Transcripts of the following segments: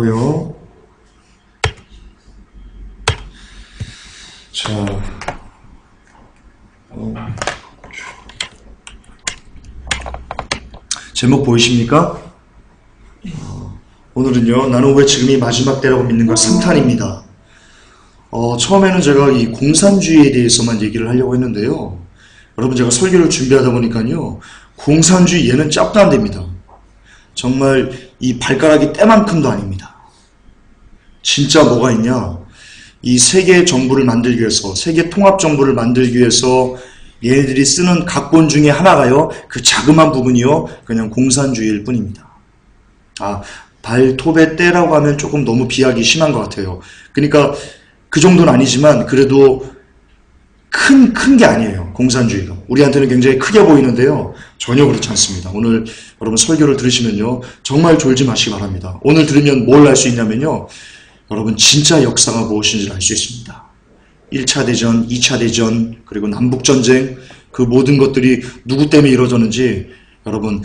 고요. 자, 제목 보이십니까? 오늘은요, 나는 왜 지금이 마지막 때라고 믿는가 3탄입니다. 처음에는 제가 이 공산주의에 대해서만 얘기를 하려고 했는데요. 여러분, 제가 설교를 준비하다 보니까요, 공산주의 얘는 짭도 안 됩니다. 정말 이 발가락이 때만큼도 아닙니다. 진짜 뭐가 있냐? 이 세계 정부를 만들기 위해서, 세계 통합 정부를 만들기 위해서 얘네들이 쓰는 각본 중에 하나가요, 그 자그마한 부분이요, 그냥 공산주의일 뿐입니다. 발톱의 때라고 하면 조금 너무 비하기 심한 것 같아요. 그러니까 그 정도는 아니지만 그래도 큰 게 아니에요. 공산주의가. 우리한테는 굉장히 크게 보이는데요. 전혀 그렇지 않습니다. 오늘 여러분 설교를 들으시면요. 정말 졸지 마시기 바랍니다. 오늘 들으면 뭘 알 수 있냐면요. 여러분 진짜 역사가 무엇인지를 알 수 있습니다. 1차 대전, 2차 대전, 그리고 남북전쟁, 그 모든 것들이 누구 때문에 이루어졌는지 여러분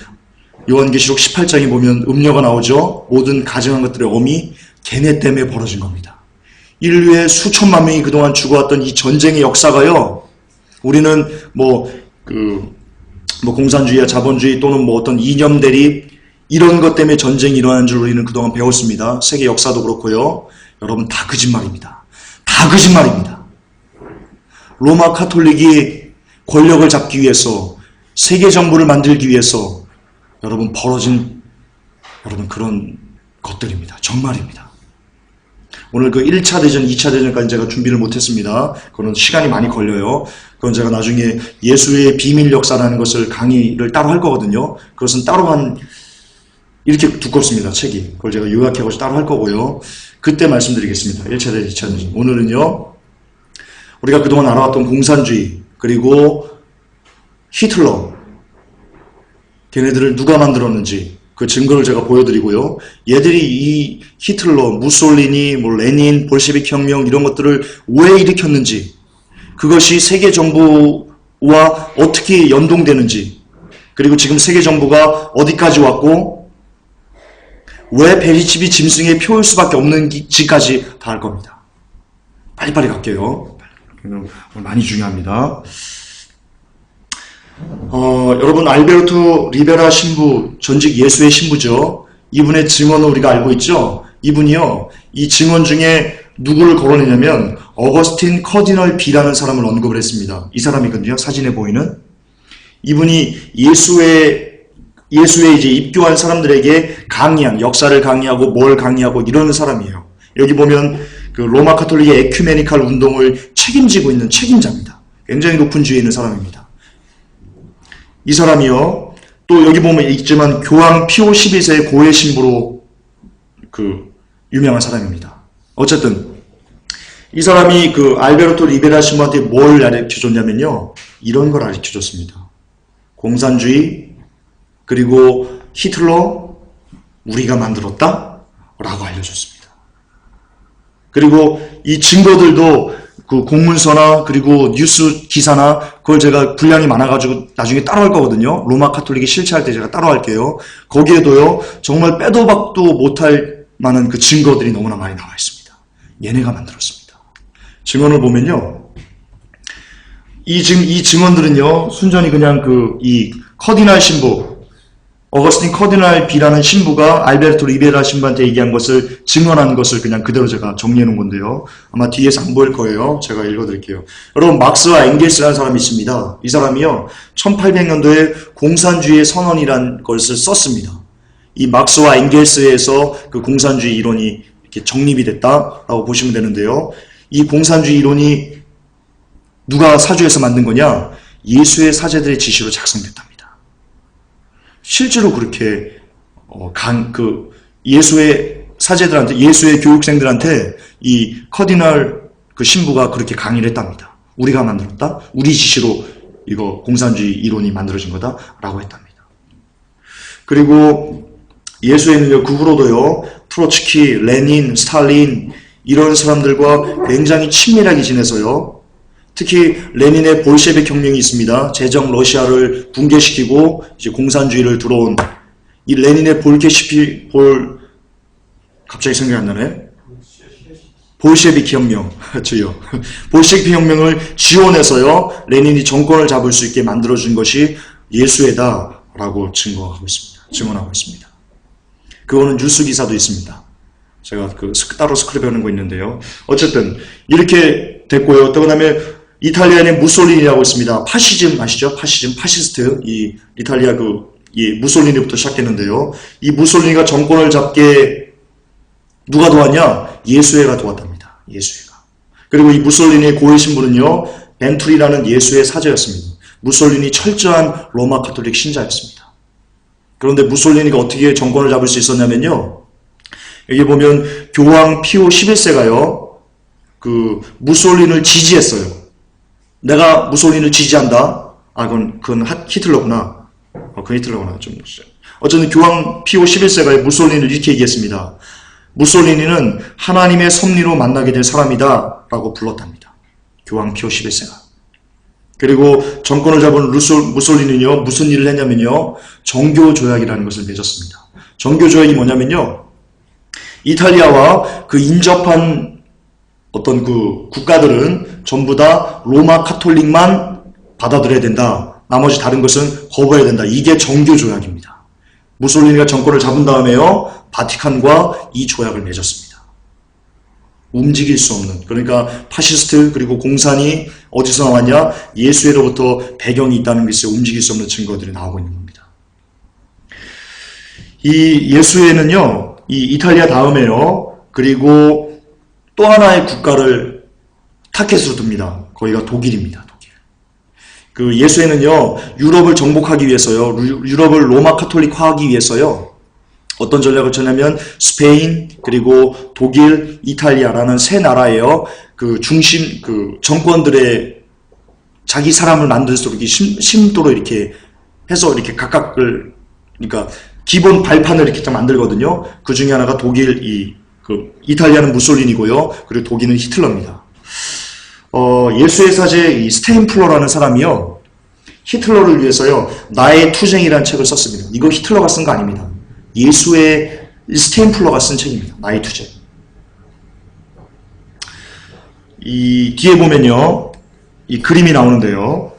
요한계시록 18장에 보면 음료가 나오죠. 모든 가증한 것들의 어미 걔네 때문에 벌어진 겁니다. 인류의 수천만 명이 그동안 죽어왔던 이 전쟁의 역사가요. 우리는 공산주의야 자본주의 또는 어떤 이념 대립 이런 것 때문에 전쟁이 일어난 줄 우리는 그동안 배웠습니다. 세계 역사도 그렇고요. 여러분 다 거짓말입니다. 다 거짓말입니다. 로마 카톨릭이 권력을 잡기 위해서 세계 정부를 만들기 위해서 여러분 벌어진 그런 것들입니다. 정말입니다. 오늘 그 1차 대전, 2차 대전까지 제가 준비를 못했습니다. 그건 시간이 많이 걸려요. 그건 제가 나중에 예수의 비밀 역사라는 것을 강의를 따로 할 거거든요. 그것은 따로만 이렇게 두껍습니다. 책이. 그걸 제가 요약해가지고 따로 할 거고요. 그때 말씀드리겠습니다. 1차 대전, 2차 대전. 오늘은요. 우리가 그동안 알아왔던 공산주의 그리고 히틀러 걔네들을 누가 만들었는지 그 증거를 제가 보여드리고요. 얘들이 이 히틀러, 무솔리니, 레닌, 볼셰비크 혁명 이런 것들을 왜 일으켰는지 그것이 세계 정부와 어떻게 연동되는지 그리고 지금 세계 정부가 어디까지 왔고 왜 베리집이 짐승의 표일 수밖에 없는지까지 다 할 겁니다. 빨리빨리 갈게요. 오늘 많이 중요합니다. 여러분 알베르토 리베라 신부, 전직 예수의 신부죠. 이분의 증언을 우리가 알고 있죠. 이분이요, 이 증언 중에 누구를 거론했냐면 어거스틴 커디널 B라는 사람을 언급을 했습니다. 이 사람이거든요. 사진에 보이는. 이분이 예수의 이제 입교한 사람들에게 강의한, 역사를 강의하고 뭘 강의하고 이러는 사람이에요. 여기 보면 그 로마 카톨릭의 에큐메니칼 운동을 책임지고 있는 책임자입니다. 굉장히 높은 지위에 있는 사람입니다. 이 사람이요, 또 여기 보면 있지만 교황 피오 12세의 고해 신부로 유명한 사람입니다. 어쨌든 이 사람이 그 알베르토 리베라 신부한테 뭘 가르쳐줬냐면요, 이런 걸 가르쳐줬습니다. 공산주의 그리고 히틀러 우리가 만들었다 라고 알려줬습니다. 그리고 이 증거들도 그 공문서나 그리고 뉴스 기사나 그걸 제가 분량이 많아가지고 나중에 따로 할 거거든요. 로마 카톨릭이 실체할 때 제가 따로 할게요. 거기에도요 정말 빼도 박도 못할 만한 그 증거들이 너무나 많이 나와 있습니다. 얘네가 만들었습니다. 증언을 보면요, 이 증언들은요 순전히 그냥 이 커디널 신부 어거스틴 커디널 B라는 신부가 알베르토 리베라 신부한테 얘기한 것을 증언한 것을 그냥 그대로 제가 정리해 놓은 건데요. 아마 뒤에서 안 보일 거예요. 제가 읽어드릴게요. 여러분 막스와 엥겔스라는 사람이 있습니다. 이 사람이요 1800년도에 공산주의 선언이라는 것을 썼습니다. 이 막스와 엥겔스에서 그 공산주의 이론이 이렇게 정립이 됐다라고 보시면 되는데요. 이 공산주의 이론이 누가 사주에서 만든 거냐? 예수의 사제들의 지시로 작성됐답니다. 실제로 그렇게 예수의 사제들한테, 예수의 교육생들한테 이 커디널 그 신부가 그렇게 강의를 했답니다. 우리가 만들었다, 우리 지시로 이거 공산주의 이론이 만들어진 거다라고 했답니다. 그리고 예수에는요 그 후로도요 트로츠키, 레닌, 스탈린 이런 사람들과 굉장히 친밀하게 지내서요. 특히 레닌의 볼셰비크 혁명이 있습니다. 제정 러시아를 붕괴시키고 이제 공산주의를 들어온 이 레닌의 갑자기 생각이 안 나네. 볼셰비키 혁명, 주요. 볼셰비키 혁명을 지원해서요, 레닌이 정권을 잡을 수 있게 만들어준 것이 예수회다라고 증언하고 있습니다. 그거는 뉴스 기사도 있습니다. 제가 따로 스크립 배우는 거 있는데요. 어쨌든, 이렇게 됐고요. 또 그 다음에 이탈리아에는 무솔리니라고 있습니다. 파시즘 아시죠? 파시스트. 이 이탈리아 이 무솔리니부터 시작했는데요. 이 무솔리니가 정권을 잡게 누가 도왔냐? 예수회가 도왔답니다. 예수회가. 그리고 이 무솔리니의 고위 신부는요, 벤투리라는 예수회 사제였습니다. 무솔리니 철저한 로마 가톨릭 신자였습니다. 그런데 무솔리니가 어떻게 정권을 잡을 수 있었냐면요, 여기 보면 교황 피오 11세가요, 무솔리니를 지지했어요. 내가 무솔리니를 지지한다. 그건 히틀러구나. 그건 히틀러구나. 어쨌든 교황 피오 11세가 무솔리니를 이렇게 얘기했습니다. 무솔리니는 하나님의 섭리로 만나게 될 사람이다 라고 불렀답니다. 교황 피오 11세가. 그리고 정권을 잡은 무솔리니는요, 무슨 일을 했냐면요, 정교조약이라는 것을 맺었습니다. 정교조약이 뭐냐면요, 이탈리아와 인접한 어떤 국가들은 전부 다 로마 카톨릭만 받아들여야 된다. 나머지 다른 것은 거부해야 된다. 이게 정교조약입니다. 무솔리니가 정권을 잡은 다음에요, 바티칸과 이 조약을 맺었습니다. 움직일 수 없는, 그러니까 파시스트 그리고 공산이 어디서 나왔냐? 예수회로부터 배경이 있다는 것에 움직일 수 없는 증거들이 나오고 있는 겁니다. 이 예수회는요, 이 이탈리아 다음에요, 그리고 또 하나의 국가를 타켓으로 둡니다. 거기가 독일입니다. 예수회는요, 유럽을 정복하기 위해서요, 유럽을 로마 카톨릭화하기 위해서요, 어떤 전략을 쳤냐면 스페인, 그리고 독일, 이탈리아라는 세 나라예요. 정권들의 자기 사람을 만들 수 있게 심도로 이렇게 해서 이렇게 각각을, 그러니까 기본 발판을 이렇게 만들거든요. 그 중에 하나가 독일, 이탈리아는 무솔리니고요. 그리고 독일은 히틀러입니다. 예수의 사제 이 스테인플러라는 사람이요, 히틀러를 위해서요, 나의 투쟁이라는 책을 썼습니다. 이거 히틀러가 쓴 거 아닙니다. 예수의 스테인플러가 쓴 책입니다. 나의 투쟁. 이 뒤에 보면요, 이 그림이 나오는데요,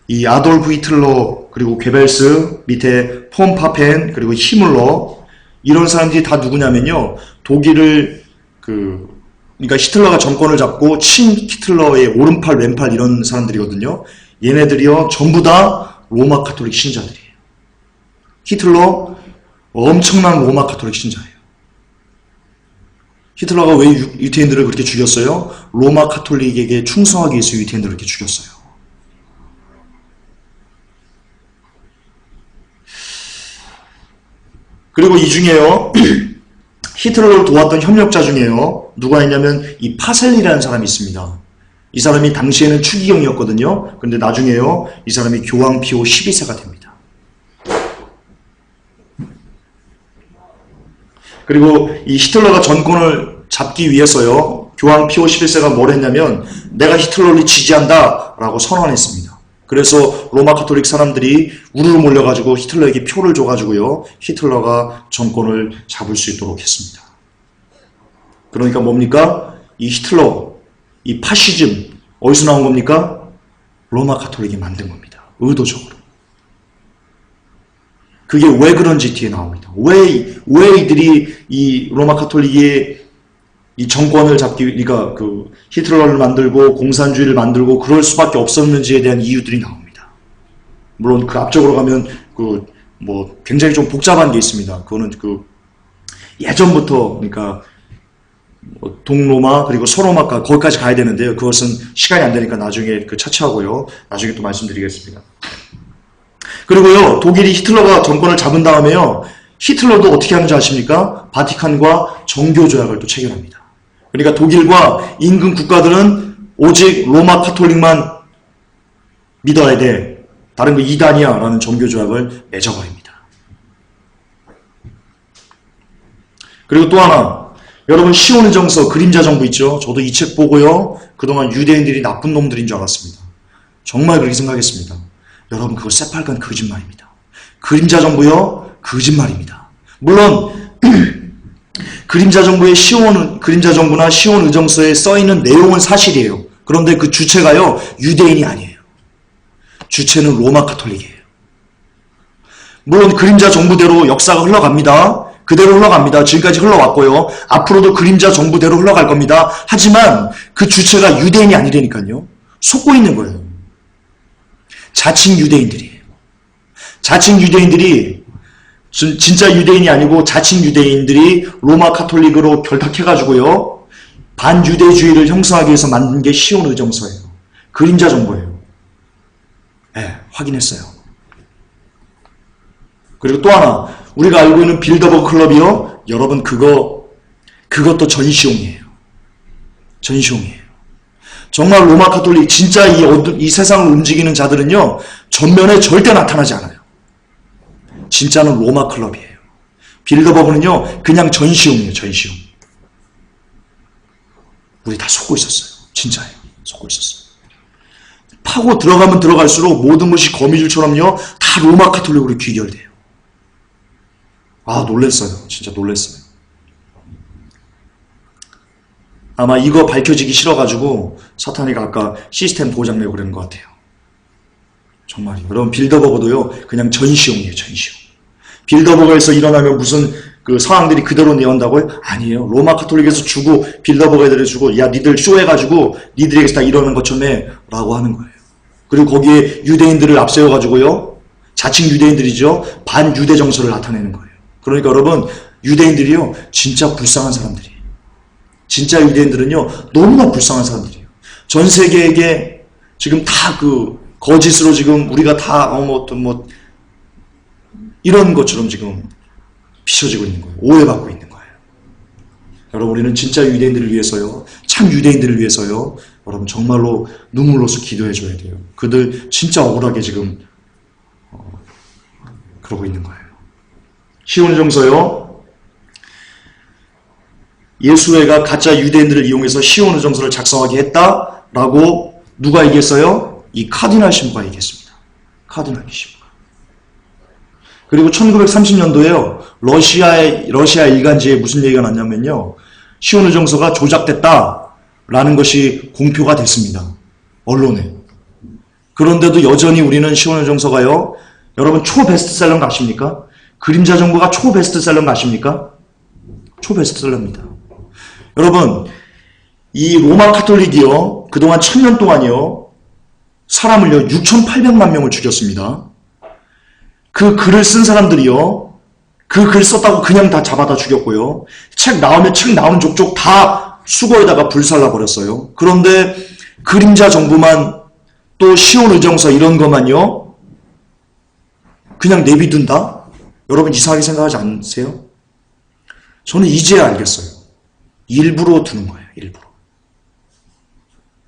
이 아돌프 히틀러, 그리고 괴벨스, 밑에 폰 파펜, 그리고 히물러, 이런 사람들이 다 누구냐면요, 독일을 그러니까 히틀러가 정권을 잡고 친 히틀러의 오른팔 왼팔 이런 사람들이거든요. 얘네들이요, 전부 다 로마 카톨릭 신자들이에요. 히틀러 엄청난 로마 카톨릭 신자예요. 히틀러가 왜 유태인들을 그렇게 죽였어요? 로마 카톨릭에게 충성하기 위해서 유태인들을 그렇게 죽였어요. 그리고 이 중에요, 히틀러를 도왔던 협력자 중에요, 누가 있냐면 이 파셀리라는 사람이 있습니다. 이 사람이 당시에는 추기경이었거든요. 근데 나중에요, 이 사람이 교황 피오 12세가 됩니다. 그리고 이 히틀러가 정권을 잡기 위해서요, 교황 피오 11세가 뭘 했냐면, 내가 히틀러를 지지한다 라고 선언했습니다. 그래서 로마 카톨릭 사람들이 우르르 몰려가지고 히틀러에게 표를 줘가지고요, 히틀러가 정권을 잡을 수 있도록 했습니다. 그러니까 뭡니까? 이 히틀러, 이 파시즘, 어디서 나온 겁니까? 로마 카톨릭이 만든 겁니다. 의도적으로. 그게 왜 그런지 뒤에 나옵니다. 왜 이들이 이 로마 카톨릭의 이 정권을 잡기, 그러니까 히틀러를 만들고 공산주의를 만들고 그럴 수밖에 없었는지에 대한 이유들이 나옵니다. 물론 앞쪽으로 가면 굉장히 좀 복잡한 게 있습니다. 그거는 예전부터, 그러니까 동로마 그리고 서로마가 거기까지 가야 되는데요. 그것은 시간이 안 되니까 나중에 차치하고요. 나중에 또 말씀드리겠습니다. 그리고요, 독일이 히틀러가 정권을 잡은 다음에요, 히틀러도 어떻게 하는지 아십니까? 바티칸과 정교조약을 또 체결합니다. 그러니까 독일과 인근 국가들은 오직 로마 카톨릭만 믿어야 돼. 다른 거 이단이야 라는 정교조약을 맺어버립니다. 그리고 또 하나, 여러분 시온의 정서, 그림자 정부 있죠? 저도 이 책 보고요, 그동안 유대인들이 나쁜 놈들인 줄 알았습니다. 정말 그렇게 생각했습니다. 여러분 그거 새빨간 거짓말입니다. 그림자 정부요, 거짓말입니다. 물론 그림자 정부나 시온 의정서에 써있는 내용은 사실이에요. 그런데 그 주체가요, 유대인이 아니에요. 주체는 로마 카톨릭이에요. 물론 그림자 정부대로 역사가 흘러갑니다. 그대로 흘러갑니다. 지금까지 흘러왔고요. 앞으로도 그림자 정부대로 흘러갈 겁니다. 하지만 그 주체가 유대인이 아니라니까요. 속고 있는 거예요. 자칭 유대인들이에요. 자칭 유대인들이 진짜 유대인이 아니고 자칭 유대인들이 로마 카톨릭으로 결탁해가지고요. 반유대주의를 형성하기 위해서 만든 게 시온 의정서예요. 그림자 정부예요. 네, 확인했어요. 그리고 또 하나, 우리가 알고 있는 빌더버그 클럽이요. 여러분 그것도 전시용이에요. 전시용이에요. 정말 로마 카톨릭 진짜 이 세상을 움직이는 자들은요. 전면에 절대 나타나지 않아요. 진짜는 로마 클럽이에요. 빌더버그는요. 그냥 전시용이에요. 전시용. 우리 다 속고 있었어요. 진짜예요. 속고 있었어요. 파고 들어가면 들어갈수록 모든 것이 거미줄처럼요. 다 로마 카톨릭으로 귀결돼요. 아, 놀랬어요. 진짜 놀랬어요. 아마 이거 밝혀지기 싫어가지고 사탄이가 아까 시스템 도장내고 그러는 것 같아요. 정말이요. 여러분 빌더버그도요. 그냥 전시용이에요. 전시용. 빌더버그에서 일어나면 무슨 그 상황들이 그대로 내온다고요? 아니에요. 로마 카톨릭에서 주고 빌더버그 애들을 주고 야 니들 쇼해가지고 니들에게서 다 이러는 것처럼 해 라고 하는 거예요. 그리고 거기에 유대인들을 앞세워가지고요. 자칭 유대인들이죠. 반유대 정서를 나타내는 거예요. 그러니까 여러분 유대인들이요. 진짜 불쌍한 사람들이에요. 진짜 유대인들은요. 너무나 불쌍한 사람들이에요. 전 세계에게 지금 다 그 거짓으로 지금 우리가 다 이런 것처럼 지금 비춰지고 있는 거예요. 오해받고 있는 거예요. 여러분 우리는 진짜 유대인들을 위해서요. 참 유대인들을 위해서요. 여러분 정말로 눈물로서 기도해 줘야 돼요. 그들 진짜 억울하게 지금 그러고 있는 거예요. 시온 의정서요. 예수회가 가짜 유대인들을 이용해서 시온 의정서를 작성하게 했다라고 누가 얘기했어요? 이 카디날 신부가 얘기했습니다. 카디날 신부가. 그리고 1930년도에요. 러시아 일간지에 무슨 얘기가 났냐면요. 시온 의정서가 조작됐다라는 것이 공표가 됐습니다. 언론에. 그런데도 여전히 우리는 시온 의정서가요. 여러분 초베스트셀러인 아십니까? 그림자 정부가 초베스트셀러인 아십니까? 초베스트셀러입니다. 여러분 이 로마 카톨릭이요. 그동안 1000년 동안이요. 사람을요. 6,800만 명을 죽였습니다. 그 글을 쓴 사람들이요. 그 글 썼다고 그냥 다 잡아다 죽였고요. 책 나오면 책 나온 족족 다 수거에다가 불살라 버렸어요. 그런데 그림자 정부만 또 시온 의정서 이런 것만요. 그냥 내비둔다? 여러분 이상하게 생각하지 않으세요? 저는 이제야 알겠어요. 일부러 두는 거예요. 일부러.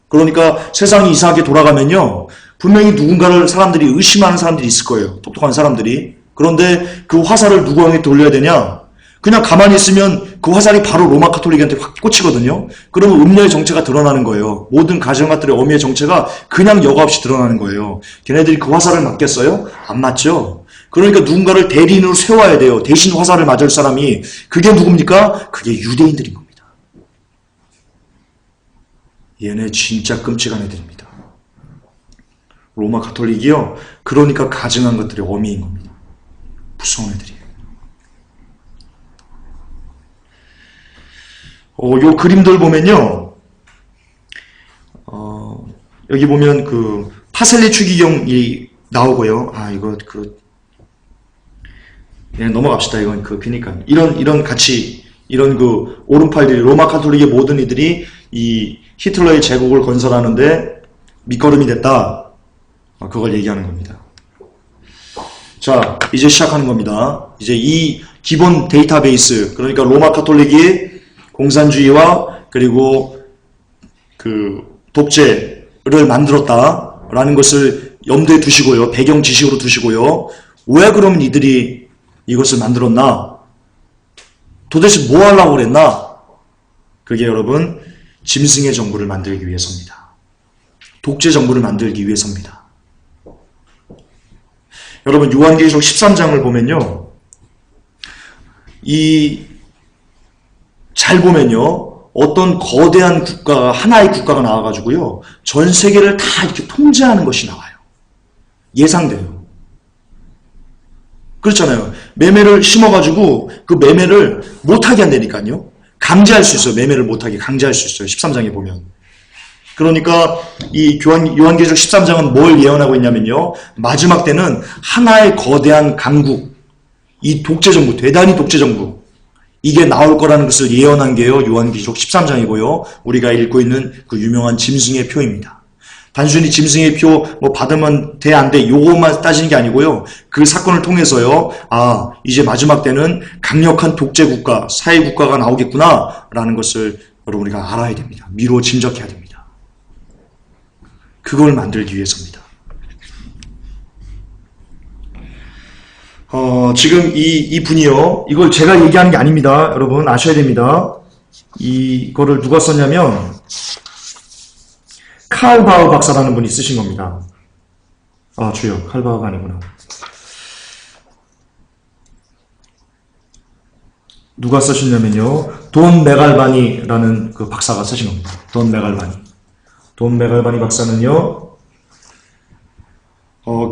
그러니까 세상이 이상하게 돌아가면요. 분명히 누군가를 사람들이 의심하는 사람들이 있을 거예요. 똑똑한 사람들이. 그런데 그 화살을 누구에게 돌려야 되냐? 그냥 가만히 있으면 그 화살이 바로 로마 카톨릭한테 확 꽂히거든요. 그러면 음녀의 정체가 드러나는 거예요. 모든 가정가들의 어미의 정체가 그냥 여과 없이 드러나는 거예요. 걔네들이 그 화살을 맞겠어요? 안 맞죠? 그러니까 누군가를 대리인으로 세워야 돼요. 대신 화살을 맞을 사람이. 그게 누굽니까? 그게 유대인들인 겁니다. 얘네 진짜 끔찍한 애들입니다. 로마 카톨릭이요. 그러니까 가증한 것들이 어미인 겁니다. 무서운 애들이에요. 요 그림들 보면요. 여기 보면 그 파셀리 추기경이 나오고요. 이거 그냥 넘어갑시다. 이건 그니까 이런 같이 이런 그 오른팔들이 로마 카톨릭의 모든 이들이 이 히틀러의 제국을 건설하는데 밑거름이 됐다. 그걸 얘기하는 겁니다. 자, 이제 시작하는 겁니다. 이제 이 기본 데이터베이스, 그러니까 로마 카톨릭이 공산주의와 그리고 그 독재를 만들었다라는 것을 염두에 두시고요. 배경 지식으로 두시고요. 왜 그러면 이들이 이것을 만들었나? 도대체 뭐 하려고 그랬나? 그게 여러분 짐승의 정부를 만들기 위해서입니다. 독재 정부를 만들기 위해서입니다. 여러분 요한계시록 13장을 보면요. 이 잘 보면요. 어떤 거대한 국가, 하나의 국가가 나와가지고요. 전 세계를 다 이렇게 통제하는 것이 나와요. 예상돼요. 그렇잖아요. 매매를 심어가지고 그 매매를 못하게 한다니까요. 강제할 수 있어요. 매매를 못하게 강제할 수 있어요. 13장에 보면. 그러니까 이 요한계시록 13장은 뭘 예언하고 있냐면요. 마지막 때는 하나의 거대한 강국, 이 독재정부, 대단히 독재정부, 이게 나올 거라는 것을 예언한 게요. 요한계시록 13장이고요. 우리가 읽고 있는 그 유명한 짐승의 표입니다. 단순히 짐승의 표 뭐 받으면 돼 안 돼 요것만 따지는 게 아니고요. 그 사건을 통해서요. 아, 이제 마지막 때는 강력한 독재국가, 사회국가가 나오겠구나 라는 것을 여러분 우리가 알아야 됩니다. 미루어 짐작해야 됩니다. 그걸 만들기 위해서입니다. 지금 이 분이요. 이걸 제가 얘기하는 게 아닙니다. 여러분 아셔야 됩니다. 이거를 누가 썼냐면 칼 바흐 박사라는 분이 쓰신 겁니다. 아, 주여. 칼 바흐가 아니구나. 누가 쓰셨냐면요. 돈 메갈바니라는 그 박사가 쓰신 겁니다. 돈 메갈바니. 돈 메갈바니 박사는요.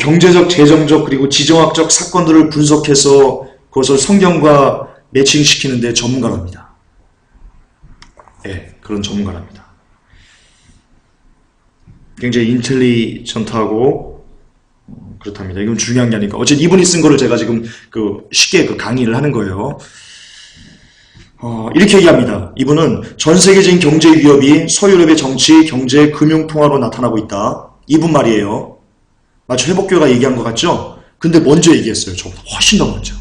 경제적, 재정적, 그리고 지정학적 사건들을 분석해서 그것을 성경과 매칭시키는데 전문가랍니다. 네, 그런 전문가랍니다. 굉장히 인텔리전트하고 그렇답니다. 이건 중요한 게 아니까. 어쨌든 이분이 쓴 거를 제가 지금 쉽게 강의를 하는 거예요. 이렇게 얘기합니다. 이분은 전 세계적인 경제 위협이 서유럽의 정치, 경제, 금융 통화로 나타나고 있다. 이분 말이에요. 마치 회복교가 얘기한 것 같죠? 근데 먼저 얘기했어요. 저보다 훨씬 더 먼저.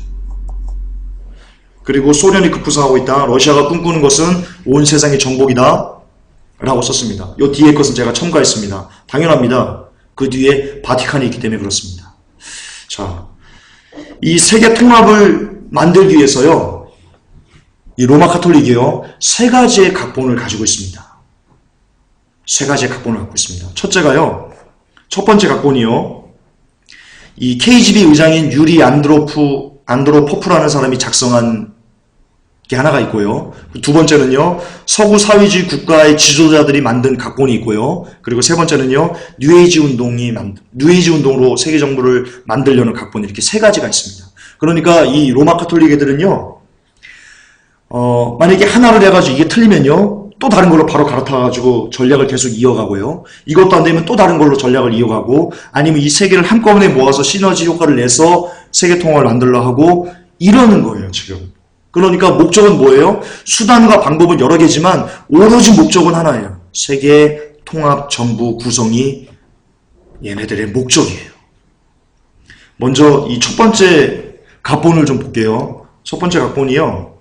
그리고 소련이 급부상하고 있다. 러시아가 꿈꾸는 것은 온 세상의 정복이다. 라고 썼습니다. 요 뒤에 것은 제가 첨가했습니다. 당연합니다. 그 뒤에 바티칸이 있기 때문에 그렇습니다. 자, 이 세계 통합을 만들기 위해서요. 이 로마 카톨릭이요. 세 가지의 각본을 가지고 있습니다. 세 가지의 각본을 갖고 있습니다. 첫째가요. 첫 번째 각본이요. 이 KGB 의장인 유리 안드로포프라는 사람이 작성한 게 하나가 있고요. 두 번째는요. 서구 사회주의 국가의 지도자들이 만든 각본이 있고요. 그리고 세 번째는요. 뉴에이지 운동으로 세계 정부를 만들려는 각본, 이렇게 세 가지가 있습니다. 그러니까 이 로마 카톨릭 애들은요. 만약에 하나를 해가지고 이게 틀리면요. 또 다른 걸로 바로 갈아타가지고 전략을 계속 이어가고요. 이것도 안 되면 또 다른 걸로 전략을 이어가고, 아니면 이 세 개를 한꺼번에 모아서 시너지 효과를 내서 세계 통합을 만들려 하고 이러는 거예요, 지금. 그러니까 목적은 뭐예요? 수단과 방법은 여러 개지만 오로지 목적은 하나예요. 세계 통합 정부 구성이 얘네들의 목적이에요. 먼저 이 첫 번째 각본을 좀 볼게요. 첫 번째 각본이요.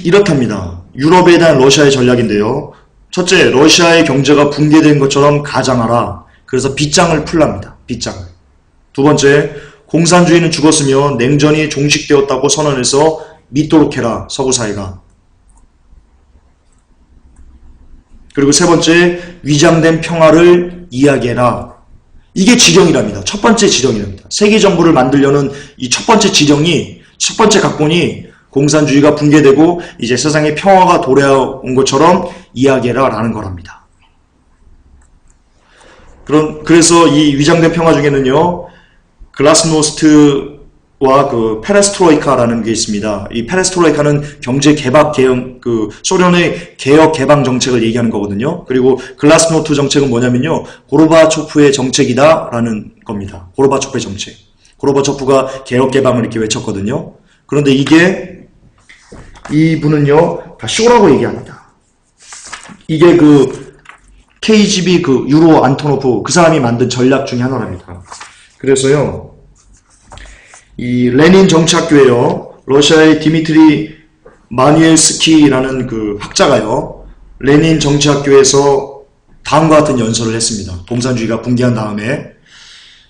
이렇답니다. 유럽에 대한 러시아의 전략인데요. 첫째, 러시아의 경제가 붕괴된 것처럼 가장하라. 그래서 빗장을 풀랍니다. 빗장을. 두 번째, 공산주의는 죽었으며 냉전이 종식되었다고 선언해서 믿도록 해라. 서구 사회가. 그리고 세 번째, 위장된 평화를 이야기해라. 이게 지령이랍니다. 첫 번째 지령이랍니다. 세계 정부를 만들려는 이 첫 번째 지령이, 첫 번째 각본이 공산주의가 붕괴되고 이제 세상에 평화가 돌아온 것처럼 이야기해라 라는 거랍니다. 그래서 이 위장된 평화 중에는요. 글라스노스트와 그 페레스트로이카라는 게 있습니다. 이 페레스트로이카는 경제 개방 소련의 개혁 개방 정책을 얘기하는 거거든요. 그리고 글라스노스트 정책은 뭐냐면요. 고르바초프의 정책이다라는 겁니다. 고르바초프의 정책. 고르바초프가 개혁 개방을 이렇게 외쳤거든요. 그런데 이분은요, 다 쇼라고 얘기합니다. 이게 KGB 유로 안토노프, 그 사람이 만든 전략 중에 하나랍니다. 그래서요, 이 레닌 정치학교에요, 러시아의 디미트리 마니엘스키라는 학자가요, 레닌 정치학교에서 다음과 같은 연설을 했습니다. 공산주의가 붕괴한 다음에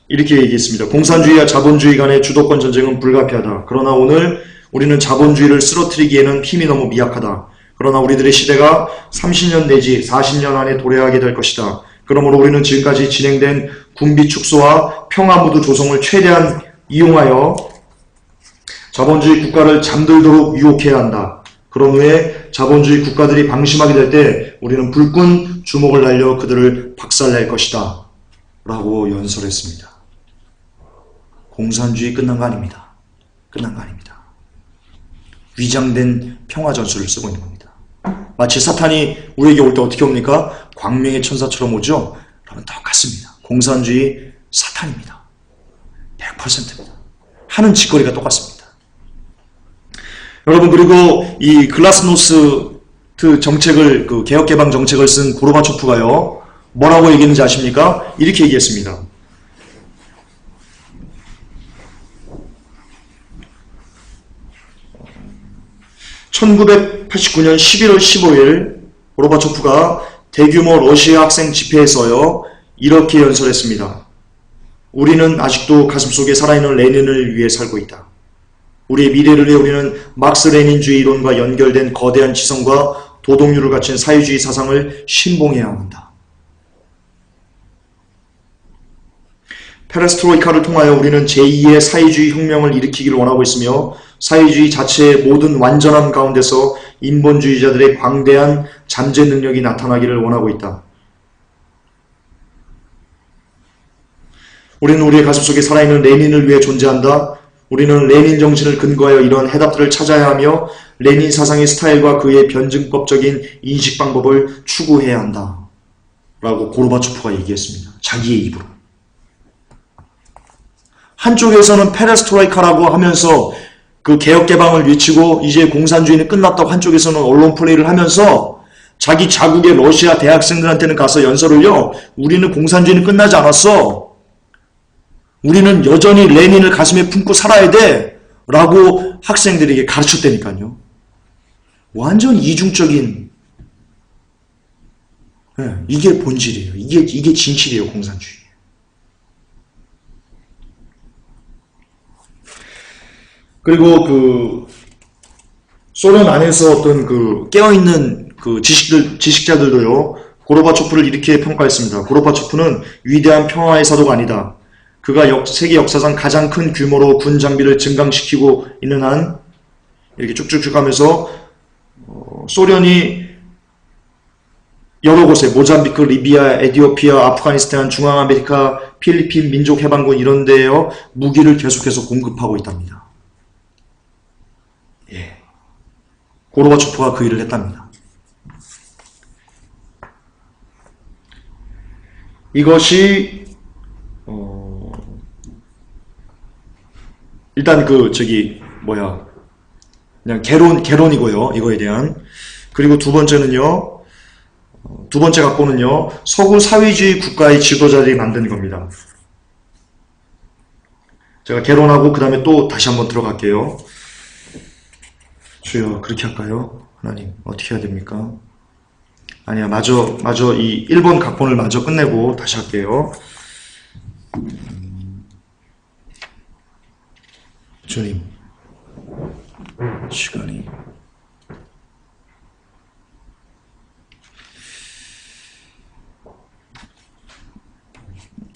이렇게 얘기했습니다. 공산주의와 자본주의 간의 주도권 전쟁은 불가피하다. 그러나 오늘 우리는 자본주의를 쓰러뜨리기에는 힘이 너무 미약하다. 그러나 우리들의 시대가 30년 내지 40년 안에 도래하게 될 것이다. 그러므로 우리는 지금까지 진행된 군비 축소와 평화무드 조성을 최대한 이용하여 자본주의 국가를 잠들도록 유혹해야 한다. 그런 후에 자본주의 국가들이 방심하게 될 때 우리는 불끈 주먹을 날려 그들을 박살낼 것이다 라고 연설했습니다. 공산주의 끝난 거 아닙니다. 끝난 거 아닙니다. 위장된 평화전술을 쓰고 있는 겁니다. 마치 사탄이 우리에게 올 때 어떻게 옵니까? 광명의 천사처럼 오죠? 그러면 똑같습니다. 공산주의 사탄입니다. 100%입니다. 하는 짓거리가 똑같습니다. 여러분, 그리고 이 글라스노스트 정책을, 그 개혁개방 정책을 쓴 고르바초프가요, 뭐라고 얘기했는지 아십니까? 이렇게 얘기했습니다. (1989년 11월 15일) 고르바초프가 대규모 러시아 학생 집회에서요, 이렇게 연설했습니다. 우리는 아직도 가슴속에 살아있는 레닌을 위해 살고 있다. 우리의 미래를 위해 우리는 막스 레닌주의 이론과 연결된 거대한 지성과 도덕률을 갖춘 사회주의 사상을 신봉해야 한다. 페레스트로이카를 통하여 우리는 제2의 사회주의 혁명을 일으키기를 원하고 있으며 사회주의 자체의 모든 완전함 가운데서 인본주의자들의 광대한 잠재 능력이 나타나기를 원하고 있다. 우리는 우리의 가슴속에 살아있는 레닌을 위해 존재한다. 우리는 레닌 정신을 근거하여 이러한 해답들을 찾아야 하며 레닌 사상의 스타일과 그의 변증법적인 인식 방법을 추구해야 한다. 라고 고르바초프가 얘기했습니다. 자기의 입으로. 한쪽에서는 페레스트로이카라고 하면서 그 개혁개방을 외치고 이제 공산주의는 끝났다고 한쪽에서는 언론 플레이를 하면서 자기 자국의 러시아 대학생들한테는 가서 연설을요, 우리는 공산주의는 끝나지 않았어. 우리는 여전히 레닌을 가슴에 품고 살아야 돼 라고 학생들에게 가르쳤다니까요. 완전 이중적인, 이게 본질이에요. 이게 진실이에요. 공산주의. 그리고 그 소련 안에서 어떤 그 깨어있는 그 지식자들도요, 고르바초프를 이렇게 평가했습니다. 고르바초프는 위대한 평화의 사도가 아니다. 그가 세계 역사상 가장 큰 규모로 군 장비를 증강시키고 있는 한, 이렇게 쭉쭉쭉 하면서 소련이 여러 곳에 모잠비크, 리비아, 에티오피아, 아프가니스탄, 중앙아메리카, 필리핀 민족해방군 이런 데에요, 무기를 계속해서 공급하고 있답니다. 예. 고르바초프가 그 일을 했답니다. 이것이 일단 그냥 개론이고요. 이거에 대한. 그리고 두 번째는요, 두 번째 각본은요, 서구 사회주의 국가의 지도자들이 만든 겁니다. 제가 개론하고 그 다음에 또 다시 한번 들어갈게요. 주여, 그렇게 할까요? 하나님, 어떻게 해야 됩니까? 아니야, 마저 이 1번 각본을 마저 끝내고 다시 할게요. 주님, 시간이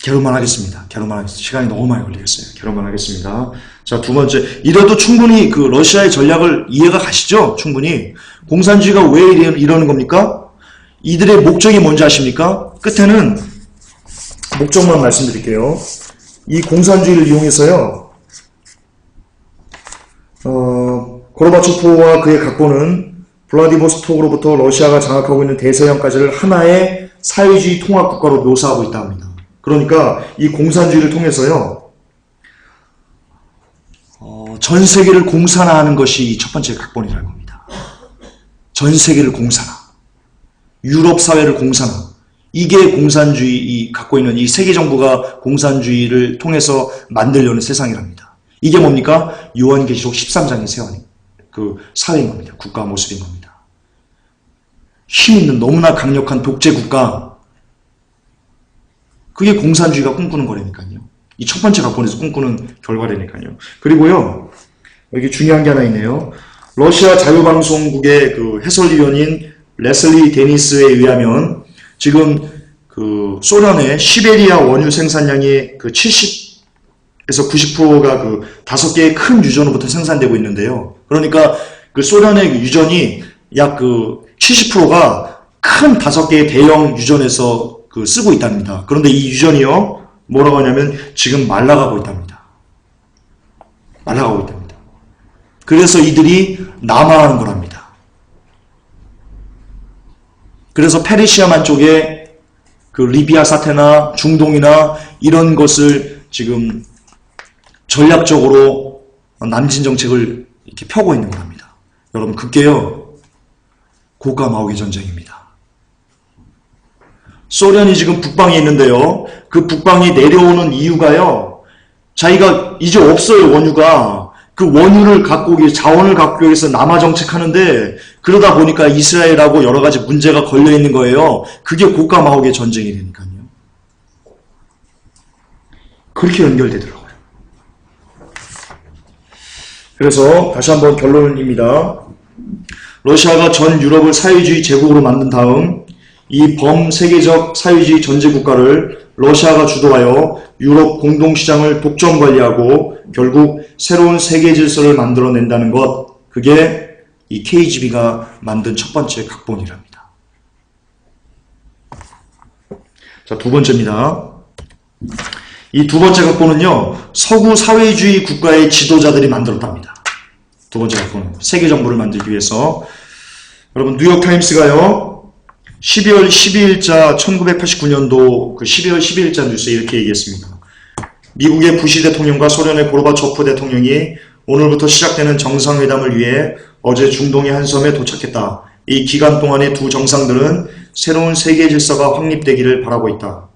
개론만 하겠습니다. 시간이 너무 많이 걸리겠어요. 개론만 하겠습니다. 자, 두 번째, 이래도 충분히 그 러시아의 전략을 이해가 가시죠? 충분히. 공산주의가 왜 이러는 겁니까? 이들의 목적이 뭔지 아십니까? 끝에는 목적만 말씀드릴게요. 이 공산주의를 이용해서요, 고르바초프와 그의 각본은 블라디보스톡으로부터 러시아가 장악하고 있는 대서양까지를 하나의 사회주의 통합국가로 묘사하고 있다 합니다. 그러니까 이 공산주의를 통해서요, 전 세계를 공산화하는 것이 첫 번째 각본이라는 겁니다. 전 세계를 공산화. 유럽 사회를 공산화. 이게 공산주의, 갖고 있는 이 세계 정부가 공산주의를 통해서 만들려는 세상이랍니다. 이게 뭡니까? 요한계시록 13장의 그 사회인 겁니다. 국가 모습인 겁니다. 힘있는 너무나 강력한 독재 국가. 그게 공산주의가 꿈꾸는 거라니까요. 이 첫 번째 각본에서 꿈꾸는 결과라니까요. 그리고요, 여기 중요한 게 하나 있네요. 러시아 자유방송국의 그 해설위원인 레슬리 데니스에 의하면 지금 그 소련의 시베리아 원유 생산량의 그 70에서 90%가 그 5개의 큰 유전으로부터 생산되고 있는데요. 그러니까 그 소련의 유전이 약 70%가 큰 5개의 대형 유전에서 쓰고 있답니다. 그런데 이 유전이요, 뭐라고 하냐면 지금 말라가고 있답니다. 말라가고 있답니다. 그래서 이들이 남아하는 거랍니다. 그래서 페르시아만 쪽에 리비아 사태나 중동이나 이런 것을 지금 전략적으로 남진 정책을 이렇게 펴고 있는 겁니다. 여러분, 그게요, 고가 마오기 전쟁입니다. 소련이 지금 북방에 있는데요, 그 북방이 내려오는 이유가요, 자기가 이제 없어요, 원유가. 그 원유를 갖고 자원을 갖고 위해서 남하 정책하는데, 그러다 보니까 이스라엘하고 여러 가지 문제가 걸려 있는 거예요. 그게 고가 마오기 전쟁이 되니까요. 그렇게 연결되더라고요. 그래서 다시 한번 결론입니다. 러시아가 전 유럽을 사회주의 제국으로 만든 다음 이 범세계적 사회주의 전제국가를 러시아가 주도하여 유럽 공동시장을 독점 관리하고 결국 새로운 세계 질서를 만들어낸다는 것, 그게 이 KGB가 만든 첫 번째 각본이랍니다. 자, 두 번째입니다. 이 두 번째 각본은요, 서구 사회주의 국가의 지도자들이 만들었답니다. 두 번째 각본, 세계 정부를 만들기 위해서. 여러분, 뉴욕타임스가요, 12월 12일자 1989년도 12월 12일자 뉴스에 이렇게 얘기했습니다. 미국의 부시 대통령과 소련의 고르바초프 대통령이 오늘부터 시작되는 정상회담을 위해 어제 중동의 한 섬에 도착했다. 이 기간 동안의 두 정상들은 새로운 세계 질서가 확립되기를 바라고 있다.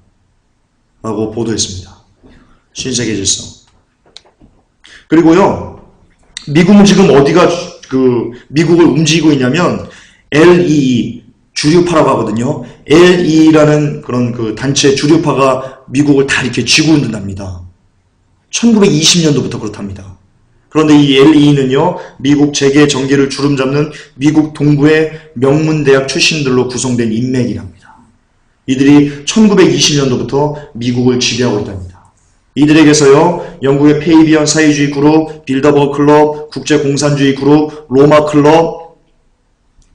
라고 보도했습니다. 신세계 질서. 그리고요, 미국은 지금 어디가 미국을 움직이고 있냐면 LEE, 주류파라고 하거든요. LEE라는 그런 단체 주류파가 미국을 다 이렇게 쥐고 흔든답니다. 1920년도부터 그렇답니다. 그런데 이 LEE는요, 미국 재계 정계를 주름잡는 미국 동부의 명문대학 출신들로 구성된 인맥이랍니다. 이들이 1920년도부터 미국을 지배하고 있답니다. 이들에게서요, 영국의 페이비언 사회주의 그룹, 빌더버그 클럽, 국제공산주의 그룹, 로마 클럽,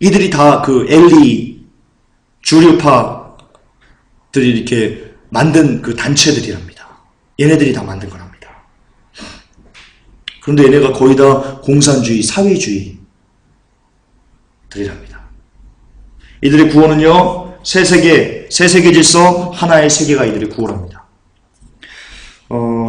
이들이 다 LE 주류파들이 이렇게 만든 단체들이랍니다. 얘네들이 다 만든 거랍니다. 그런데 얘네가 거의 다 공산주의, 사회주의들이랍니다. 이들의 구호는요, 새 세계 질서, 하나의 세계가 이들의 구호랍니다.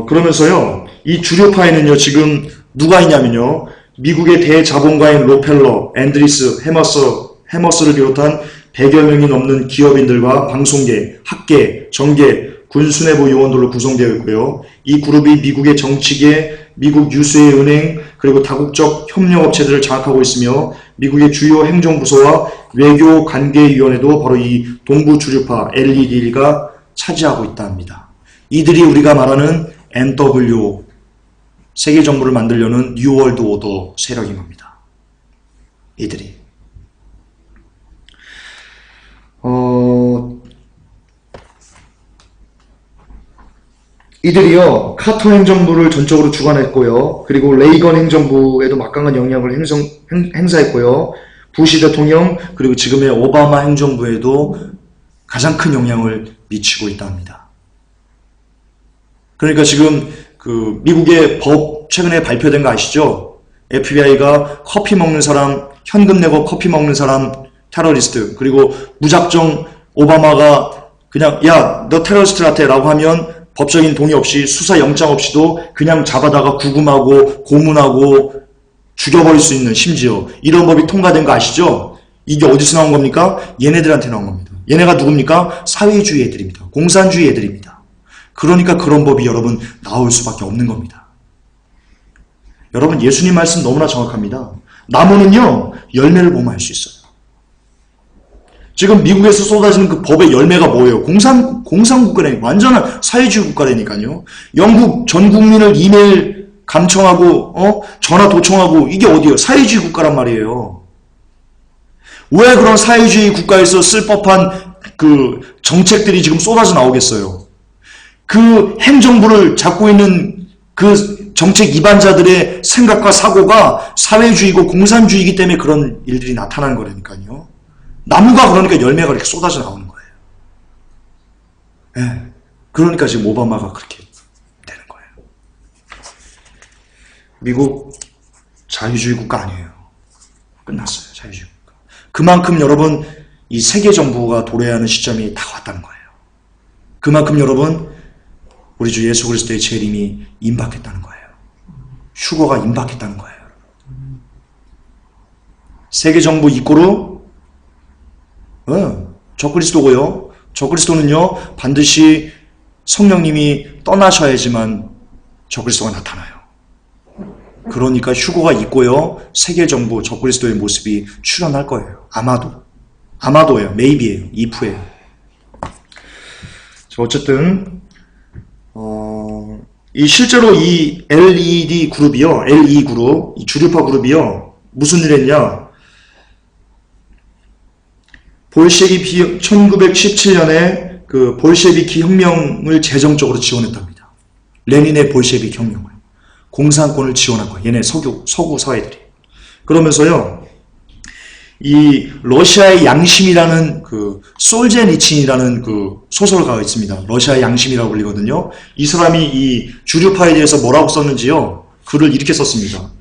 그러면서요, 이 주류파에는요, 지금 누가 있냐면요, 미국의 대자본가인 록펠러, 앤드리스, 해머스를 비롯한 100여 명이 넘는 기업인들과 방송계, 학계, 정계, 군수뇌부 요원들로 구성되어 있고요. 이 그룹이 미국의 정치계, 미국 유수의 은행, 그리고 다국적 협력업체들을 장악하고 있으며 미국의 주요 행정부서와 외교관계위원회도 바로 이 동부 주류파 LED가 차지하고 있다 합니다. 이들이 우리가 말하는 NW, 세계 정부를 만들려는 뉴월드 오더 세력인 겁니다. 이들이. 이들이요, 카터 행정부를 전적으로 주관했고요. 그리고 레이건 행정부에도 막강한 영향을 행사했고요. 부시 대통령, 그리고 지금의 오바마 행정부에도 가장 큰 영향을 미치고 있다 합니다. 그러니까 지금 미국의 법 최근에 발표된 거 아시죠? FBI가 커피 먹는 사람, 현금 내고 커피 먹는 사람 테러리스트, 그리고 무작정 오바마가 그냥 야, 너 테러리스트 같아 라고 하면 법적인 동의 없이 수사 영장 없이도 그냥 잡아다가 구금하고 고문하고 죽여버릴 수 있는, 심지어 이런 법이 통과된 거 아시죠? 이게 어디서 나온 겁니까? 얘네들한테 나온 겁니다. 얘네가 누굽니까? 사회주의 애들입니다. 공산주의 애들입니다. 그러니까 그런 법이 여러분 나올 수밖에 없는 겁니다. 여러분, 예수님 말씀 너무나 정확합니다. 나무는요, 열매를 보면 알 수 있어요. 지금 미국에서 쏟아지는 그 법의 열매가 뭐예요? 공산국가라니까, 완전한 사회주의 국가라니까요. 영국 전 국민을 이메일 감청하고 전화 도청하고, 이게 어디예요? 사회주의 국가란 말이에요. 왜 그런 사회주의 국가에서 쓸 법한 정책들이 지금 쏟아져 나오겠어요? 그 행정부를 잡고 있는 그 정책 이반자들의 생각과 사고가 사회주의고 공산주의이기 때문에 그런 일들이 나타나는 거라니까요. 나무가 그러니까 열매가 이렇게 쏟아져 나오는 거예요. 네. 그러니까 지금 오바마가 그렇게 되는 거예요. 미국 자유주의 국가 아니에요. 끝났어요. 자유주의 국가. 그만큼 여러분 이 세계 정부가 도래하는 시점이 다 왔다는 거예요. 그만큼 여러분 우리 주 예수 그리스도의 재림이 임박했다는 거예요. 휴거가 임박했다는 거예요. 세계 정부 이꼬르 적그리스도고요. 적그리스도는요 반드시 성령님이 떠나셔야지만 적그리스도가 나타나요. 그러니까 휴거가 있고요. 세계 정부 적그리스도의 모습이 출현할 거예요. 아마도예요. 메이비예요. if예요. 어쨌든 이 실제로 이 LED 그룹이요. LE 그룹, 이 주류파 그룹이요. 무슨 일을 했냐? 볼셰비키 1917년에 그 볼셰비키 혁명을 재정적으로 지원했답니다. 레닌의 볼셰비키 혁명을. 공산권을 지원한 거예요. 얘네 서구 사회들이. 그러면서요. 이 러시아의 양심이라는 그 솔제니친이라는 그 소설가가 있습니다. 러시아의 양심이라고 불리거든요. 이 사람이 이 주류파에 대해서 뭐라고 썼는지요. 글을 이렇게 썼습니다.